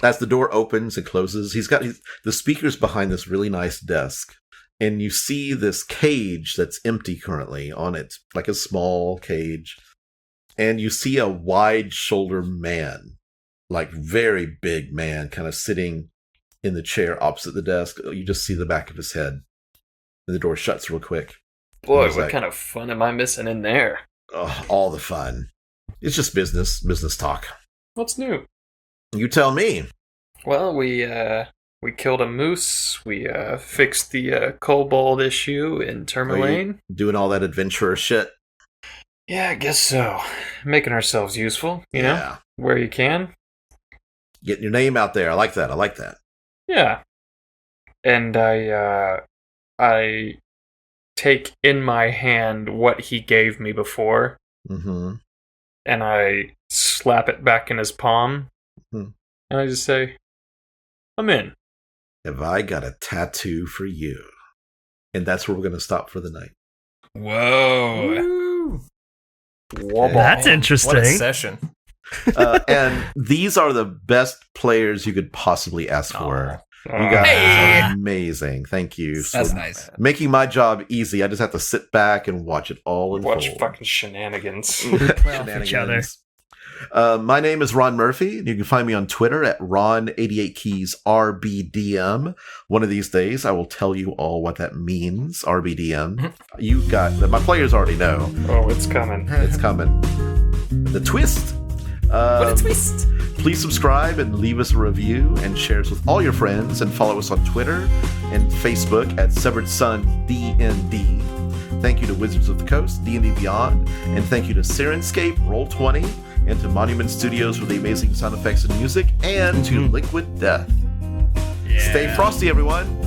as the door opens and closes, he's got the speaker's behind this really nice desk. And you see this cage that's empty currently on it, like a small cage. And you see a wide-shouldered man, like very big man, kind of sitting in the chair opposite the desk. You just see the back of his head. And the door shuts real quick. Boy, He's what like, kind of fun am I missing in there? oh, all the fun. It's just business talk. What's new? You tell me. Well, we killed a moose. We fixed the kobold issue in Are Tourmaline. you doing all that adventurer shit? Yeah, I guess so. Making ourselves useful, you know, Yeah. where you can. Getting your name out there. I like that. Yeah. And I take in my hand what he gave me before, Mm-hmm. and I slap it back in his palm, Hmm. and I just say, I'm in. Have I got a tattoo for you? And that's where we're going to stop for the night. whoa. Wobble. That's What a interesting. session. And these are the best players you could possibly ask for. You Ah. guys Hey. are amazing. Thank you for That's nice. making my job easy. I just have to sit back and watch it all unfold. Watch fucking shenanigans. Play off each other. Shenanigans. My name is Ron Murphy, and you can find me on Twitter at Ron88keysRBDM. One of these days, I will tell you all what that means, RBDM. You got my players already know. Oh, it's coming. It's coming. The twist. What a twist! Please subscribe and leave us a review and share us with all your friends, and follow us on Twitter and Facebook at Severed Son DND. Thank you to Wizards of the Coast, D&D Beyond, and thank you to Syrinscape, Roll20, and to Monument Studios for the amazing sound effects and music, and to Liquid Death. Yeah. Stay frosty, everyone.